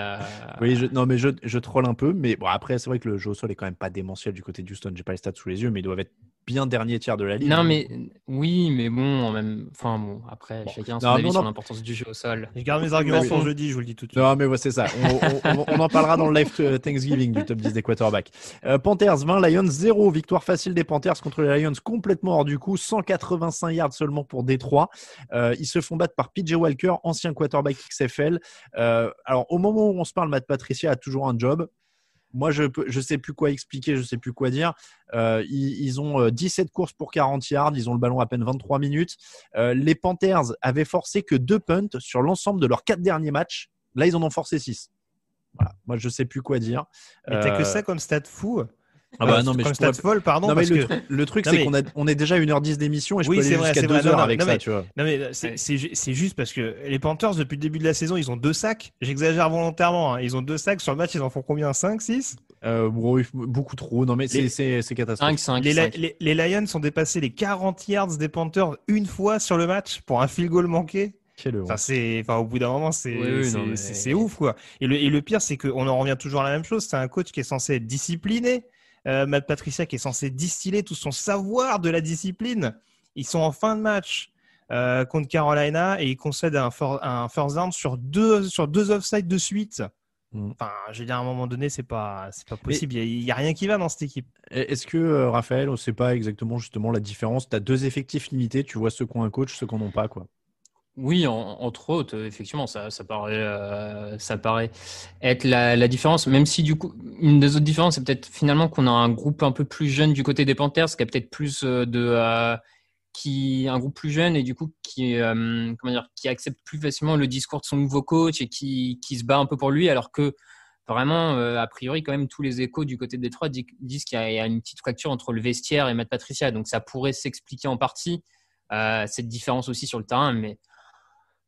Oui, je troll un peu, mais bon, après, c'est vrai que le jeu au sol est quand même pas démentiel du côté de Houston. J'ai pas les stats sous les yeux, mais ils doivent être bien dernier tiers de la ligue. Non, mais oui, mais bon, après, chacun son avis sur l'importance du jeu au sol. Je garde mes arguments pour jeudi, je vous le dis tout de suite. Non, mais ouais, c'est ça. On en parlera dans le live Thanksgiving du top 10 des quarterbacks. Panthers 20, Lions 0. Victoire facile des Panthers contre les Lions, complètement hors du coup. 185 yards seulement pour Détroit. Ils se font battre par PJ Walker, ancien quarterback XFL. Alors, au moment où on se parle, Matt Patricia a toujours un job. Moi, je sais plus quoi expliquer, je sais plus quoi dire. Ils ont 17 courses pour 40 yards, ils ont le ballon à peine 23 minutes. Les Panthers avaient forcé que 2 punts sur l'ensemble de leurs 4 derniers matchs. Là, ils en ont forcé 6. Voilà. Moi, je sais plus quoi dire. Mais t'as que ça comme stat fou. Ah bah non, mais comme je stat pourrais... folle, pardon. Non, mais Parce que... le truc, Non, c'est mais- qu'on est déjà à 1h10 d'émission et je Oui, peux aller c'est vrai, jusqu'à c'est vrai. 2 heures Non, avec non, ça, mais- tu vois. Non mais Ouais. c'est juste parce que les Panthers depuis le début de la saison ils ont 2 sacs. J'exagère volontairement. Hein. Ils ont 2 sacs sur le match. Ils en font combien? 5, 6? Bon, beaucoup trop. Non, mais c'est catastrophique. 5. Les Lions ont dépassé les 40 yards des Panthers une fois sur le match pour un field goal manqué. Quelle honte. Au bout d'un moment, Oui, non, mais- c'est ouf, quoi. Et le pire, c'est qu'on en revient toujours à la même chose. C'est un coach qui est censé être discipliné. Matt Patricia qui est censé distiller tout son savoir de la discipline. Ils sont en fin de match contre Carolina et ils concèdent un first down sur deux offsides de suite. Enfin, je veux dire, à un moment donné, c'est pas possible. Il y a rien qui va dans cette équipe. Est-ce que, Raphaël, on ne sait pas exactement justement la différence? Tu as 2 effectifs limités, tu vois ceux qui ont un coach, ceux qui n'en ont pas, quoi. Oui, entre autres, effectivement, ça paraît être la différence. Même si, du coup, une des autres différences, c'est peut-être finalement qu'on a un groupe un peu plus jeune du côté des Panthers, qui a peut-être plus un groupe plus jeune et du coup qui accepte plus facilement le discours de son nouveau coach et qui se bat un peu pour lui, alors que vraiment, a priori, quand même, tous les échos du côté de Détroit disent qu'il y a une petite fracture entre le vestiaire et Matt Patricia. Donc, ça pourrait s'expliquer en partie cette différence aussi sur le terrain, mais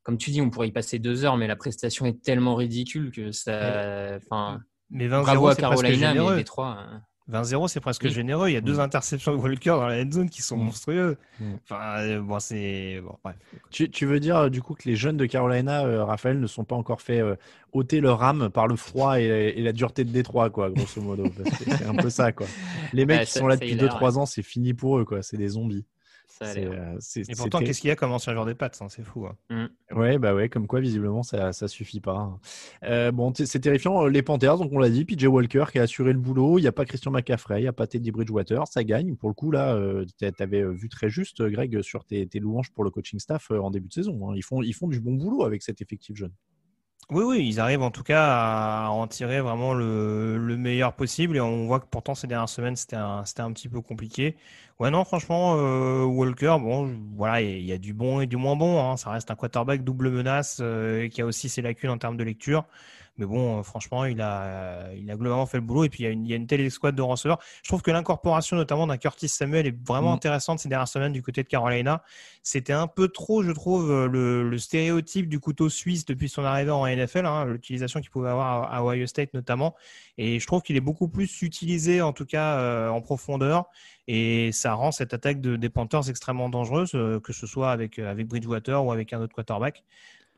comme tu dis, on pourrait y passer 2 heures, mais la prestation est tellement ridicule que ça. Enfin, Mais bravo 20-0, à c'est presque Carolina, mais généreux. Détroit. 20-0, c'est presque Oui. généreux. Il y a 2 interceptions de Walker dans la end zone qui sont monstrueuses. Mm. Enfin, bon, c'est. Bon, bref. Tu veux dire du coup que les jeunes de Carolina, Raphaël, ne sont pas encore fait ôter leur âme par le froid et la dureté de Détroit, quoi, grosso modo. Parce que c'est un peu ça, quoi. Les mecs qui sont là depuis 2-3 ans, c'est fini pour eux, quoi. C'est des zombies. Et pourtant, qu'est-ce qu'il y a comme ancien joueur des Pats, hein, c'est fou. Hein. Ouais, comme quoi visiblement ça suffit pas. Bon, c'est terrifiant. Les Panthers, donc on l'a dit, PJ Walker qui a assuré le boulot. Il n'y a pas Christian McCaffrey, il n'y a pas Teddy Bridgewater, ça gagne. Pour le coup là, tu avais vu très juste, Greg, sur tes louanges pour le coaching staff en début de saison. Hein. Ils font du bon boulot avec cet effectif jeune. Oui, ils arrivent en tout cas à en tirer vraiment le meilleur possible. Et on voit que pourtant ces dernières semaines, c'était un petit peu compliqué. Ouais, non, franchement, Walker, bon, voilà, il y a du bon et du moins bon. Hein. Ça reste un quarterback double menace qui a aussi ses lacunes en termes de lecture. Mais bon, franchement, il a globalement fait le boulot. Et puis, il y a une telle escouade de receveurs. Je trouve que l'incorporation, notamment d'un Curtis Samuel, est vraiment intéressante ces dernières semaines du côté de Carolina. C'était un peu trop, je trouve, le stéréotype du couteau suisse depuis son arrivée en NFL, hein, l'utilisation qu'il pouvait avoir à Ohio State notamment. Et je trouve qu'il est beaucoup plus utilisé, en tout cas, en profondeur. Et ça rend cette attaque des Panthers extrêmement dangereuse, que ce soit avec Bridgewater ou avec un autre quarterback.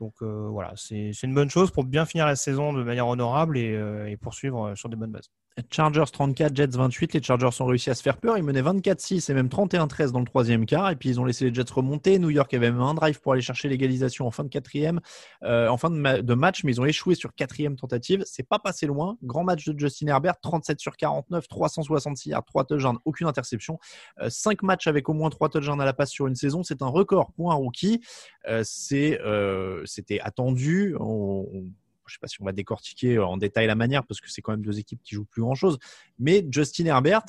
Donc voilà, c'est une bonne chose pour bien finir la saison de manière honorable et poursuivre sur des bonnes bases. Chargers 34, Jets 28. Les Chargers ont réussi à se faire peur. Ils menaient 24-6 et même 31-13 dans le 3e quart. Et puis, ils ont laissé les Jets remonter. New York avait même un drive pour aller chercher l'égalisation en fin de 4e, en fin de match, mais ils ont échoué sur 4e tentative. C'est pas passé loin. Grand match de Justin Herbert, 37 sur 49, 366 yards, 3 touchdowns, aucune interception. 5 matchs avec au moins 3 touchdowns à la passe sur une saison. C'est un record pour un rookie. C'était attendu. Je ne sais pas si on va décortiquer en détail la manière parce que c'est quand même 2 équipes qui jouent plus grand-chose. Mais Justin Herbert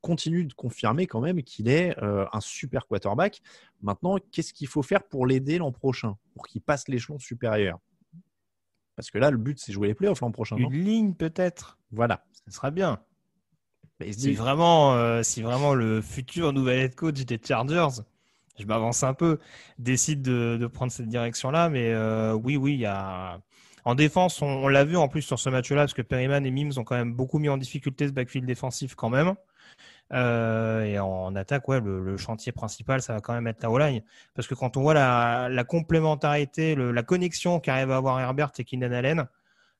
continue de confirmer quand même qu'il est un super quarterback. Maintenant, qu'est-ce qu'il faut faire pour l'aider l'an prochain, pour qu'il passe l'échelon supérieur? Parce que là, le but, c'est jouer les playoffs l'an prochain. Une ligne peut-être. Voilà. Ça sera bien. Mais si vraiment le futur nouvel head coach des Chargers, je m'avance un peu, décide de prendre cette direction-là, mais oui, il y a... En défense, on l'a vu en plus sur ce match-là, parce que Perryman et Mims ont quand même beaucoup mis en difficulté ce backfield défensif quand même. Et en attaque, ouais, le chantier principal, ça va quand même être la O-line. Parce que quand on voit la complémentarité, la connexion qu'arrive à avoir Herbert et Keenan Allen,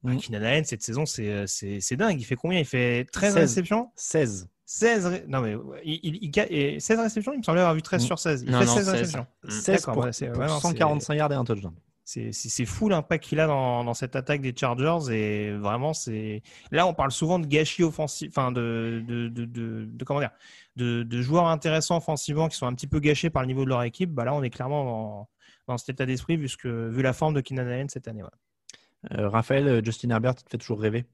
Keenan Allen, cette saison, c'est dingue. Il fait combien? Il fait 13 réceptions? 16. 16 non mais et 16 réceptions, il me semblait avoir vu 13 sur 16. Il fait 16 réceptions. 16 pour 145 yards et un touchdown. C'est fou l'impact qu'il a dans cette attaque des Chargers et vraiment là on parle souvent de gâchis offensif, enfin de comment dire, de joueurs intéressants offensivement qui sont un petit peu gâchés par le niveau de leur équipe. Bah là on est clairement dans cet état d'esprit vu la forme de Keenan Allen cette année. Ouais. Raphaël, Justin Herbert te fait toujours rêver?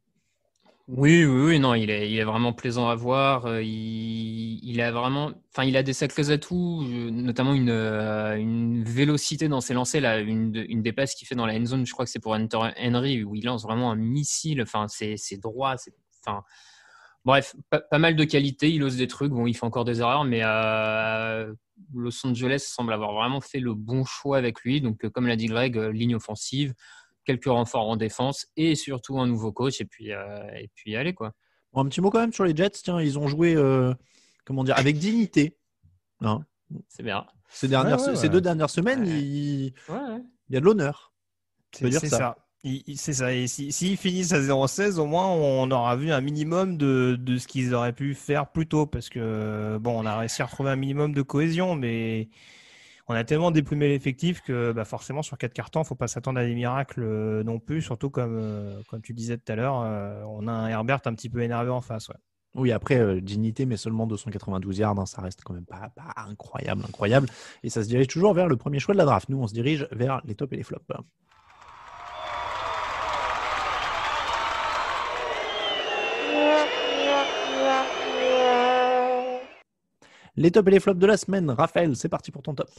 Oui, non, il est vraiment plaisant à voir. Il a des sacrés atouts, notamment une vélocité dans ses lancers. Là, une des passes qu'il fait dans la end zone, je crois que c'est pour Hunter Henry, où il lance vraiment un missile. Enfin, c'est droit. Bref, pas mal de qualité. Il ose des trucs. Bon, il fait encore des erreurs, mais Los Angeles semble avoir vraiment fait le bon choix avec lui. Donc, comme l'a dit Greg, ligne offensive, quelques renforts en défense et surtout un nouveau coach. Et puis allez, quoi. Bon, un petit mot quand même sur les Jets. Tiens, ils ont joué avec dignité. Hein. C'est bien. Ces 2 dernières semaines, il y a de l'honneur. C'est ça. C'est ça. Et s'ils finissent à 0-16, au moins, on aura vu un minimum de ce qu'ils auraient pu faire plus tôt. Parce que, bon, on a réussi à retrouver un minimum de cohésion, mais on a tellement déplumé l'effectif que forcément, sur 4 cartons, il ne faut pas s'attendre à des miracles non plus. Surtout, comme tu disais tout à l'heure, on a un Herbert un petit peu énervé en face. Ouais. Oui, après, dignité, mais seulement 292 yards, hein, ça reste quand même pas incroyable. Et ça se dirige toujours vers le premier choix de la draft. Nous, on se dirige vers les tops et les flops. Les tops et les flops de la semaine. Raphaël, c'est parti pour ton top.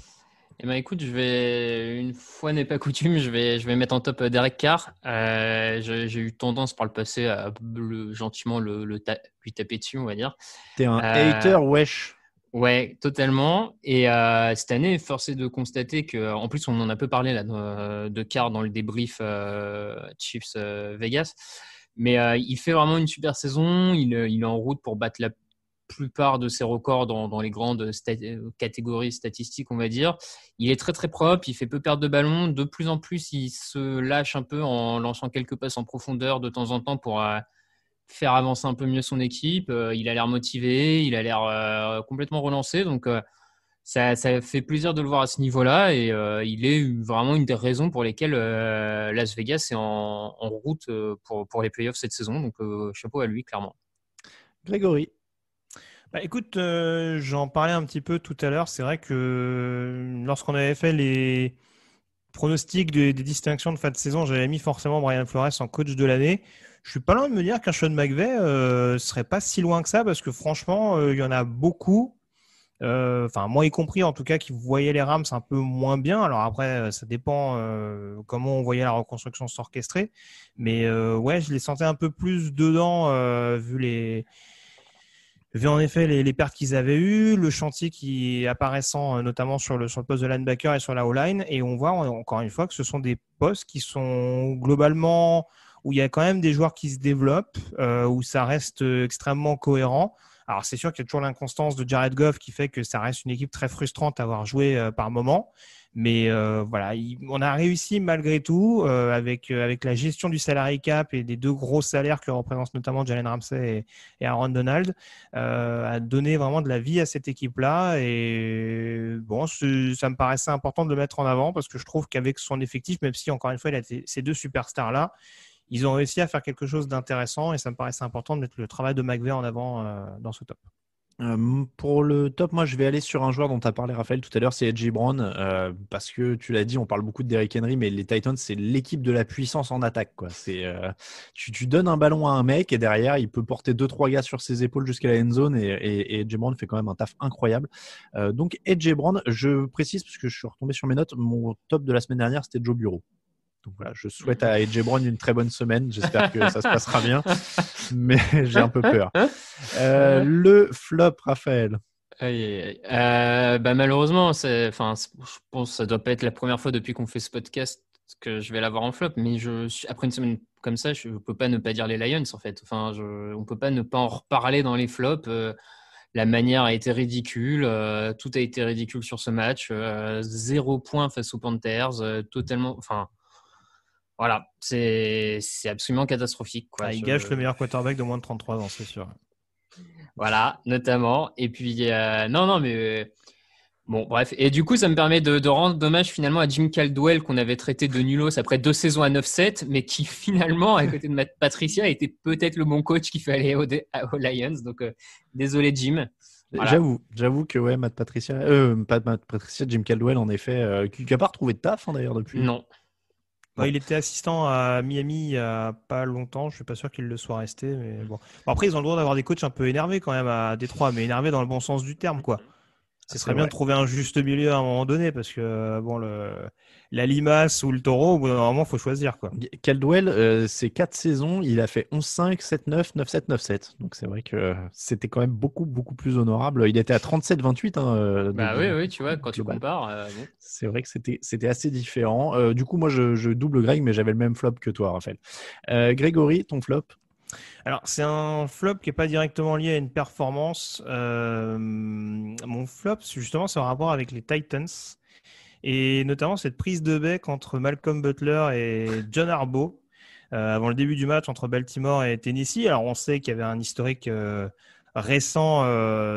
Eh ben, écoute, une fois n'est pas coutume, je vais mettre en top Derek Carr. J'ai eu tendance par le passé à gentiment lui taper dessus, on va dire. T'es un hater, wesh. Ouais, totalement. Et cette année, force est de constater que, en plus, on en a peu parlé là, de Carr dans le débrief Chiefs Vegas. Mais il fait vraiment une super saison. Il est en route pour battre la plupart de ses records dans les grandes catégories statistiques, on va dire. Il est très très propre, il fait peu perdre de ballon. De plus en plus, il se lâche un peu en lançant quelques passes en profondeur de temps en temps pour faire avancer un peu mieux son équipe. Il a l'air motivé, il a l'air complètement relancé. Donc, ça fait plaisir de le voir à ce niveau-là. Et il est vraiment une des raisons pour lesquelles Las Vegas est en route pour les playoffs cette saison. Donc, chapeau à lui, clairement. Grégory. Écoute, j'en parlais un petit peu tout à l'heure. C'est vrai que lorsqu'on avait fait les pronostics des distinctions de fin de saison, j'avais mis forcément Brian Flores en coach de l'année. Je suis pas loin de me dire qu'un Sean McVay serait pas si loin que ça, parce que franchement, il y en a beaucoup. Moi y compris en tout cas, qui voyaient les Rams un peu moins bien. Alors après, ça dépend comment on voyait la reconstruction s'orchestrer. Mais je les sentais un peu plus dedans vu en effet les pertes qu'ils avaient eues, le chantier qui est apparaissant notamment sur le poste de linebacker et sur la O-line. Et on voit encore une fois que ce sont des postes qui sont globalement où il y a quand même des joueurs qui se développent, où ça reste extrêmement cohérent. Alors c'est sûr qu'il y a toujours l'inconstance de Jared Goff qui fait que ça reste une équipe très frustrante à avoir joué par moment. Mais on a réussi malgré tout avec la gestion du salary cap et des 2 gros salaires que représentent notamment Jalen Ramsey et Aaron Donald, à donner vraiment de la vie à cette équipe-là. Et bon, ça me paraissait important de le mettre en avant parce que je trouve qu'avec son effectif, même si encore une fois il a ces 2 superstars-là, ils ont réussi à faire quelque chose d'intéressant et ça me paraissait important de mettre le travail de McVay en avant dans ce top. Pour le top, moi je vais aller sur un joueur dont tu as parlé, Raphaël, tout à l'heure, c'est A.J. Brown, parce que tu l'as dit, on parle beaucoup de Derrick Henry, mais les Titans, c'est l'équipe de la puissance en attaque, quoi. Tu donnes un ballon à un mec et derrière, il peut porter 2-3 gars sur ses épaules jusqu'à la end zone et A.J. Brown fait quand même un taf incroyable. Donc A.J. Brown, je précise, parce que je suis retombé sur mes notes, mon top de la semaine dernière, c'était Joe Bureau. Donc voilà, je souhaite à A.J. Brown une très bonne semaine. J'espère que ça se passera bien, mais j'ai un peu peur. Le flop, Raphaël. Malheureusement, je pense que ça doit pas être la première fois depuis qu'on fait ce podcast que je vais l'avoir en flop. Mais après une semaine comme ça, je peux pas ne pas dire les Lions en fait. On peut pas ne pas en reparler dans les flops. La manière a été ridicule, tout a été ridicule sur ce match. 0 point face aux Panthers, totalement. Voilà, c'est absolument catastrophique, quoi. Il gâche le meilleur quarterback de moins de 33 ans, c'est sûr. Voilà, notamment. Et puis, bon, bref. Et du coup, ça me permet de rendre hommage finalement à Jim Caldwell, qu'on avait traité de nulos après 2 saisons à 9-7, mais qui finalement, à côté de Matt Patricia, était peut-être le bon coach qu'il fallait aux Lions. Donc, désolé, Jim. Voilà. J'avoue que Matt Patricia, Jim Caldwell, en effet, qui n'a pas retrouvé de taf d'ailleurs depuis. Non. Il était assistant à Miami il n'y a pas longtemps. Je ne suis pas sûr qu'il le soit resté. Mais bon. Après, ils ont le droit d'avoir des coachs un peu énervés quand même à Détroit, mais énervés dans le bon sens du terme, quoi. Ce serait bien de trouver un juste milieu à un moment donné parce que bon, la limace ou le taureau, au bout d'un moment, il faut choisir, quoi. Caldwell, c'est 4 saisons, il a fait 11-5, 7-9, 9-7, 9-7. Donc c'est vrai que c'était quand même beaucoup, beaucoup plus honorable. Il était à 37-28. Oui, tu vois, quand tu compares. Bon. C'est vrai que c'était assez différent. Du coup, moi, je double Greg, mais j'avais le même flop que toi, Raphaël. Grégory, ton flop? Alors, c'est un flop qui n'est pas directement lié à une performance. Mon flop, justement, c'est en rapport avec les Titans. Et notamment cette prise de bec entre Malcolm Butler et John Harbaugh avant le début du match entre Baltimore et Tennessee. Alors, on sait qu'il y avait un historique récent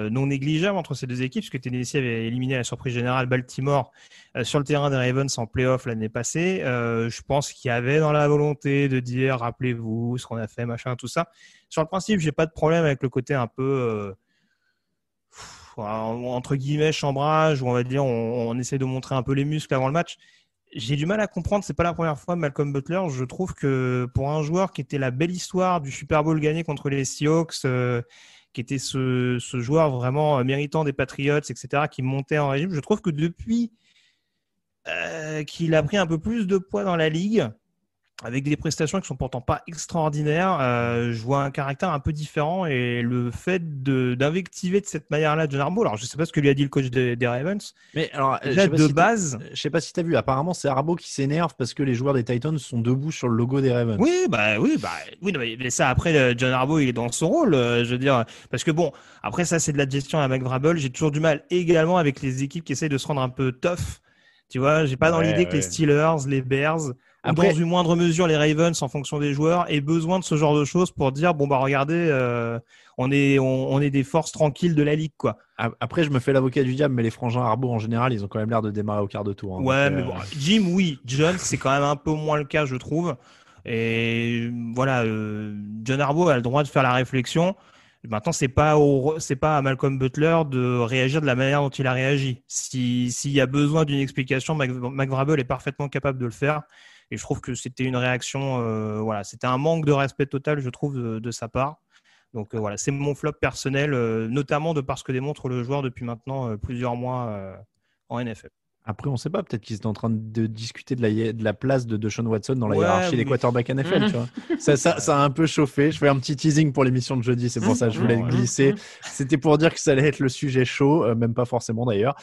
non négligeable entre ces deux équipes, puisque Tennessee avait éliminé à la surprise générale Baltimore sur le terrain des Ravens en playoff l'année passée. Je pense qu'il y avait dans la volonté de dire, rappelez-vous ce qu'on a fait, machin, tout ça. Sur le principe, j'ai pas de problème avec le côté un peu entre guillemets chambrage, où on va dire on essaie de montrer un peu les muscles avant le match. J'ai du mal à comprendre, c'est pas la première fois Malcolm Butler. Je trouve que pour un joueur qui était la belle histoire du Super Bowl gagné contre les Seahawks, qui était ce joueur vraiment méritant des Patriots, etc., qui montait en régime. Je trouve que depuis qu'il a pris un peu plus de poids dans la ligue, avec des prestations qui sont pourtant pas extraordinaires, je vois un caractère un peu différent et le fait d'invectiver de cette manière-là John Harbaugh, alors je sais pas ce que lui a dit le coach des Ravens, mais alors, déjà de base... Je sais pas si tu as vu, apparemment c'est Harbaugh qui s'énerve parce que les joueurs des Titans sont debout sur le logo des Ravens. Oui, mais ça après, John Harbaugh il est dans son rôle, je veux dire, parce que bon, après ça c'est de la gestion à McVrabel, j'ai toujours du mal également avec les équipes qui essayent de se rendre un peu tough, tu vois, j'ai pas dans l'idée que les Steelers, les Bears... Après, dans une moindre mesure, les Ravens, en fonction des joueurs, aient besoin de ce genre de choses pour dire bon bah regardez, on est des forces tranquilles de la ligue, quoi. Après, je me fais l'avocat du diable, mais les frangins Harbaugh en général, ils ont quand même l'air de démarrer au quart de tour. Hein, ouais, mais bon, Jim, oui, John, c'est quand même un peu moins le cas, je trouve. Et voilà, John Harbaugh a le droit de faire la réflexion. Maintenant, c'est pas à Malcolm Butler de réagir de la manière dont il a réagi. S'il y a besoin d'une explication, McVrabel est parfaitement capable de le faire. Et je trouve que c'était une réaction, c'était un manque de respect total, je trouve, de sa part. Donc voilà, c'est mon flop personnel, notamment de par ce que démontre le joueur depuis maintenant plusieurs mois en NFL. Après, on ne sait pas, peut-être qu'ils étaient en train de discuter de la place de Deshaun Watson dans la hiérarchie des quarterbacks NFL. Tu vois. Ça a un peu chauffé. Je fais un petit teasing pour l'émission de jeudi, c'est pour ça que je voulais le glisser. C'était pour dire que ça allait être le sujet chaud, même pas forcément d'ailleurs.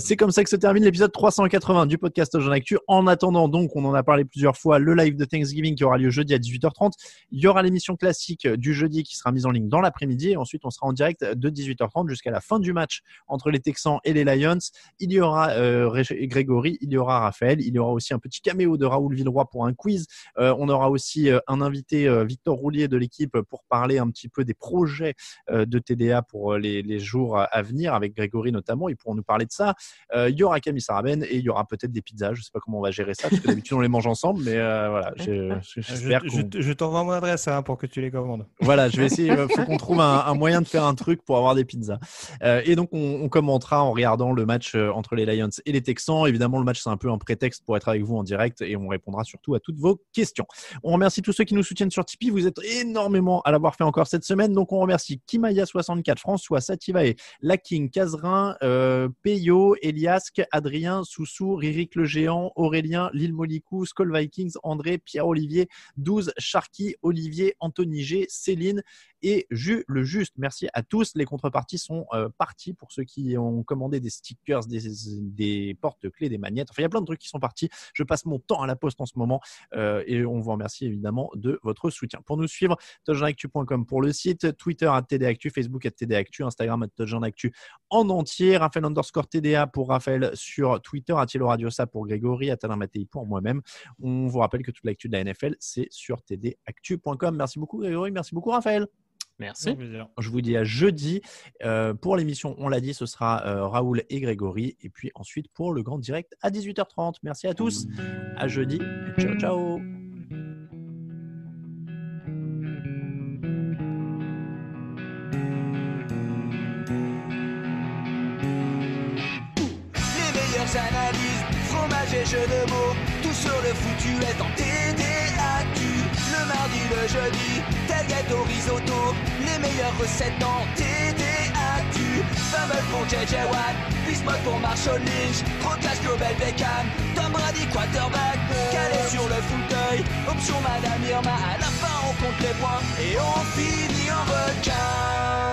C'est comme ça que se termine l'épisode 380 du podcast Touchdown Actu. En attendant, donc, on en a parlé plusieurs fois, le live de Thanksgiving qui aura lieu jeudi à 18h30. Il y aura l'émission classique du jeudi qui sera mise en ligne dans l'après-midi. Et ensuite, on sera en direct de 18h30 jusqu'à la fin du match entre les Texans et les Lions. Il y aura Grégory, il y aura Raphaël, il y aura aussi un petit caméo de Raoul Villeroy pour un quiz. On aura aussi un invité, Victor Roulier de l'équipe, pour parler un petit peu des projets de TDA pour les jours à venir, avec Grégory notamment. Ils pourront nous parler de ça. Il y aura Camille Sarabène et il y aura peut-être des pizzas. Je ne sais pas comment on va gérer ça, parce que d'habitude on les mange ensemble, mais voilà. J'espère je t'envoie mon adresse pour que tu les commandes. Voilà, je vais essayer. Il faut qu'on trouve un moyen de faire un truc pour avoir des pizzas. Et donc on commentera en regardant le match entre les Lions et les Texans. Évidemment, le match, c'est un peu un prétexte pour être avec vous en direct et on répondra surtout à toutes vos questions. On remercie tous ceux qui nous soutiennent sur Tipeee. Vous êtes énormément à l'avoir fait encore cette semaine. Donc, on remercie Kimaya64, François, Sativae, Laking, Cazerin, Peyo, Eliasque, Adrien, Soussou, Ririk le Géant, Aurélien, Lille Molicou, Skull Vikings, André, Pierre-Olivier, 12, Sharky, Olivier, Anthony G, Céline et Jus le Juste. Merci à tous. Les contreparties sont parties pour ceux qui ont commandé des stickers, des porte-clés, des magnettes. Enfin, il y a plein de trucs qui sont partis. Je passe mon temps à la poste en ce moment et on vous remercie évidemment de votre soutien. Pour nous suivre, touchdownactu.com pour le site, Twitter @TDActu, Facebook @TDActu, Instagram @touchdownactu en entier, Raphaël_TDA pour Raphaël sur Twitter, @Thilo Radiosa pour Grégory, @Alain Mattei pour moi-même. On vous rappelle que toute l'actu de la NFL, c'est sur tdactu.com. Merci beaucoup Grégory, merci beaucoup Raphaël. Merci. Je vous dis à jeudi. Pour l'émission, on l'a dit, ce sera Raoul et Grégory. Et puis ensuite pour le grand direct à 18h30. Merci à tous. À jeudi. Ciao, ciao. Les meilleures analyses, fromage et jeux de mots. Tout sur le foutu est en TDAQ. Le mardi, le jeudi, tailgate au risotto. Les meilleures recettes dans TDAQ. Scramble pour JJ Watt, Bismuth pour Marshall Lynch, Procast Global Beckham, Tom Brady quarterback, calé sur le fauteuil, option Madame Irma, à la fin on compte les points et on finit en requin.